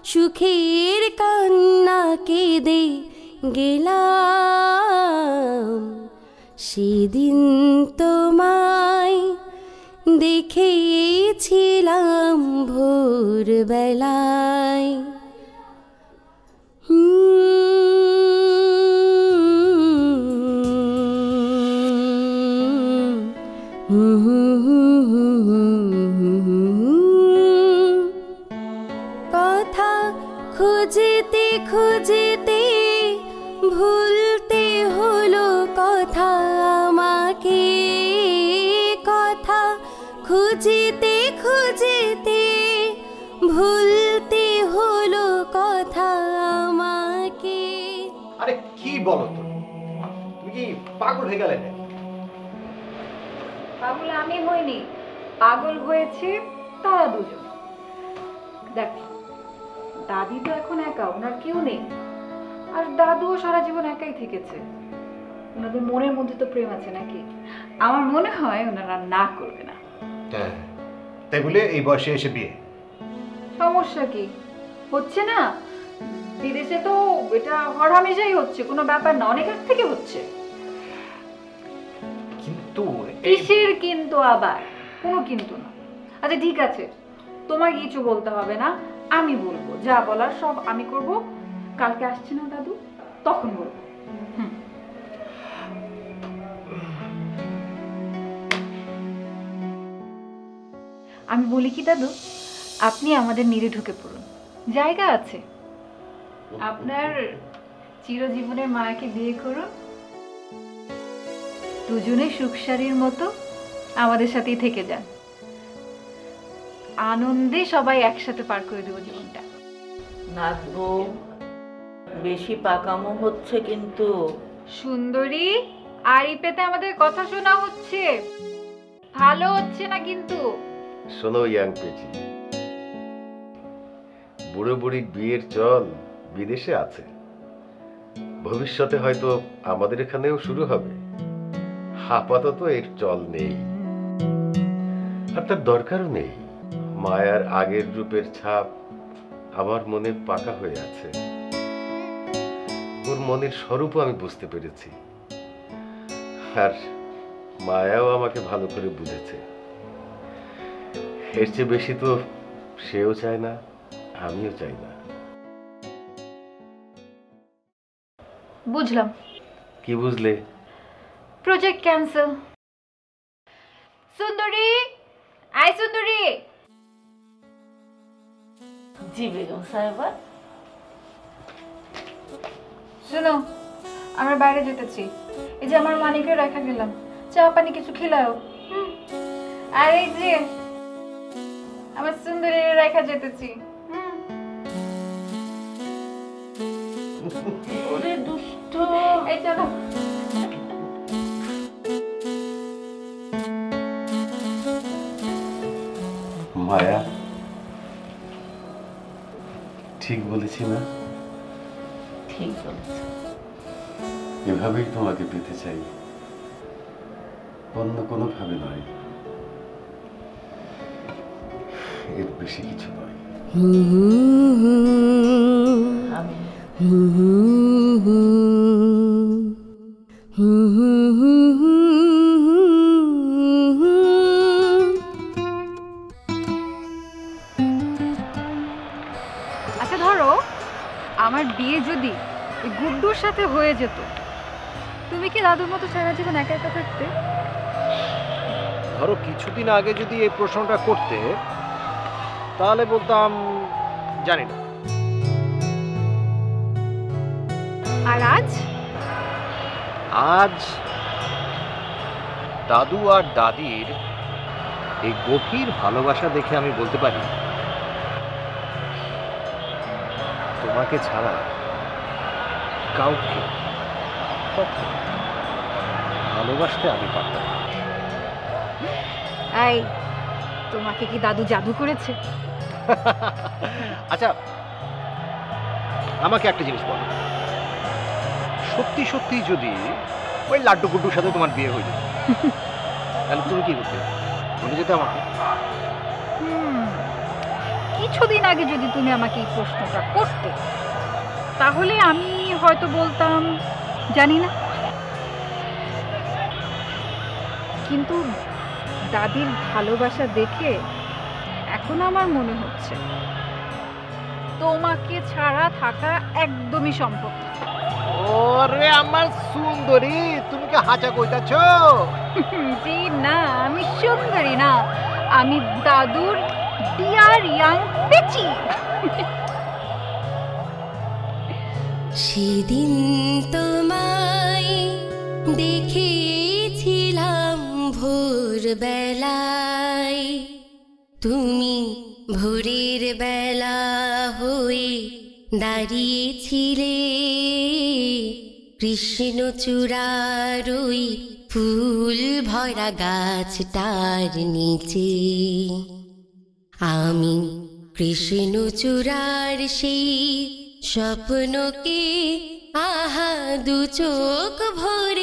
সুখের কান্না কেঁদে গেলাম, সেদিন তোমায় দেখেছিলাম ভোরবেলায়। কথা খুঁজতে খুঁজতে ভুলতে হলো কথা আমাকে, কথা খুঁজতে খুঁজতে ভুলতে হলো কথা আমাকে। আরে কি বলো তুমি, তুমি কি পাগল হয়ে গেলে না? পাগল আমি হইনি, পাগল হয়েছে তারা দুজন। দেখ, দাদি তো এখন একা, ওনার কেউ নেই, আর দাদুও সারা জীবন একাই থেকেছে। ওনাদের মনের মধ্যে তো প্রেম আছে নাকি? আমার মনে হয় ওনারা না করবে না। তাই বলে এই বয়সে এসে বিয়ে? সমস্যা কি? হচ্ছে না, বিদেশে তো এটা হরহামেশাই হচ্ছে, কোনো ব্যাপার না, অনেক আগ থেকে হচ্ছে। কিন্তু কিসের কিন্তু আবার? কোনো কিন্তু না। আচ্ছা ঠিক আছে, তোমাকে কিছু বলতে হবে না, আমি বলবো, যা বলার সব আমি করব। কালকে আসছে না দাদু, তখন বলবো। আমি বলি কি দাদু, আপনি আমাদের নীড়ে ঢুকে পড়ুন, জায়গা আছে। আপনার চিরজীবনের মায়াকে বিয়ে করুন, দুজনে সুখসারীর মতো আমাদের সাথেই থেকে যান, আনন্দে সবাই একসাথে পার করে দেবো জীবনটা। নাচবো, বেশি পাকামো হচ্ছে কিন্তু। সুন্দরী, আড়ি পেতে আমাদের কথা শোনা হচ্ছে, ভালো হচ্ছে না কিন্তু। শোনো ইয়াং পেজি, বুড়ো বুড়ির বিয়ের চল বিদেশে আছে, ভবিষ্যতে হয়তো আমাদের এখানেও শুরু হবে, আপাতত এর চল নেই, আর তার দরকারও নেই। মায়ার আগের রূপের ছাপ আমার মনে পাকা হয়ে আছে, ওর মনের স্বরূপও আমি বুঝতে পেরেছি, আর মায়াও আমাকে ভালো করে বুঝেছে। এর চেয়ে বেশি তো সেও চায় না, আমিও চাই না। বুঝলাম। কি বুঝলে? Project cancel. সুন্দরী, আই সুন্দরী। জি বেগম সাহেবা। শোনো, আমরা বাইরে যেতেছি, এই যে আমার মানিকে রেখা গেলাম, চা পানি কিছু খেলাও। আর এই যে আমার সুন্দরী রেখা যেতেছি। ওরে দুষ্ট। এই চলো। মায়া, ঠিক বলেছি না? ঠিক বলেছ। এভাবেই তোমাকে পেতে চাই, অন্য কোনো ভাবে নয়, এর বেশি কিছু নয়। আমি আচ্ছা ধরো আমার বিয়ে যদি ওই গুড্ডুর সাথে হয়ে যেত, তুমি কি দাদুর মতো সারা জীবন একা একা থাকতে? ধরো কিছুদিন আগে যদি এই প্রশ্নটা করতে, তাহলে বলতাম জানি না। আর আজ আজ দাদু আর দাদির এই গভীর ভালোবাসা দেখে আমি বলতে পারি তোমাকে ছাড়া কাউকে কখনো ভালোবাসতে আমি পারতাম না। এই তোমাকে কি দাদু জাদু করেছে? আচ্ছা, আমাকে একটা জিনিস বলো, সত্যি সত্যি যদি ওই লাড্ডু গুড্ডুর সাথে তোমার বিয়ে হয়ে যেত তাহলে তুমি কি করতে? বলে যেতে আমাকে। কিছুদিন আগে যদি তুমি আমাকে এই প্রশ্নটা করতে তাহলে আমি হয়তো বলতাম জানি না, কিন্তু দাদির ভালোবাসা দেখে এখন আমার মনে হচ্ছে তোমাকে ছাড়া থাকা একদমই সম্ভব না। ওরে আমার সুন্দরী, তুমি কি হাঁচা কইতাছ? জি না, আমি সুন্দরী না, আমি দাদুর ডিয়ার ইয়াং পেচি। সেদিন তোমায় দেখেছিলাম ভোরবেলায়, তুমি ভোরের বেলা হয়ে দাঁড়িয়েছিলে কৃষ্ণচূড়ার ওই ফুল ভরা গাছটার নিচে। আমি কৃষ্ণচূড়ার সেই স্বপ্নকে আহা দু চোখ ভরে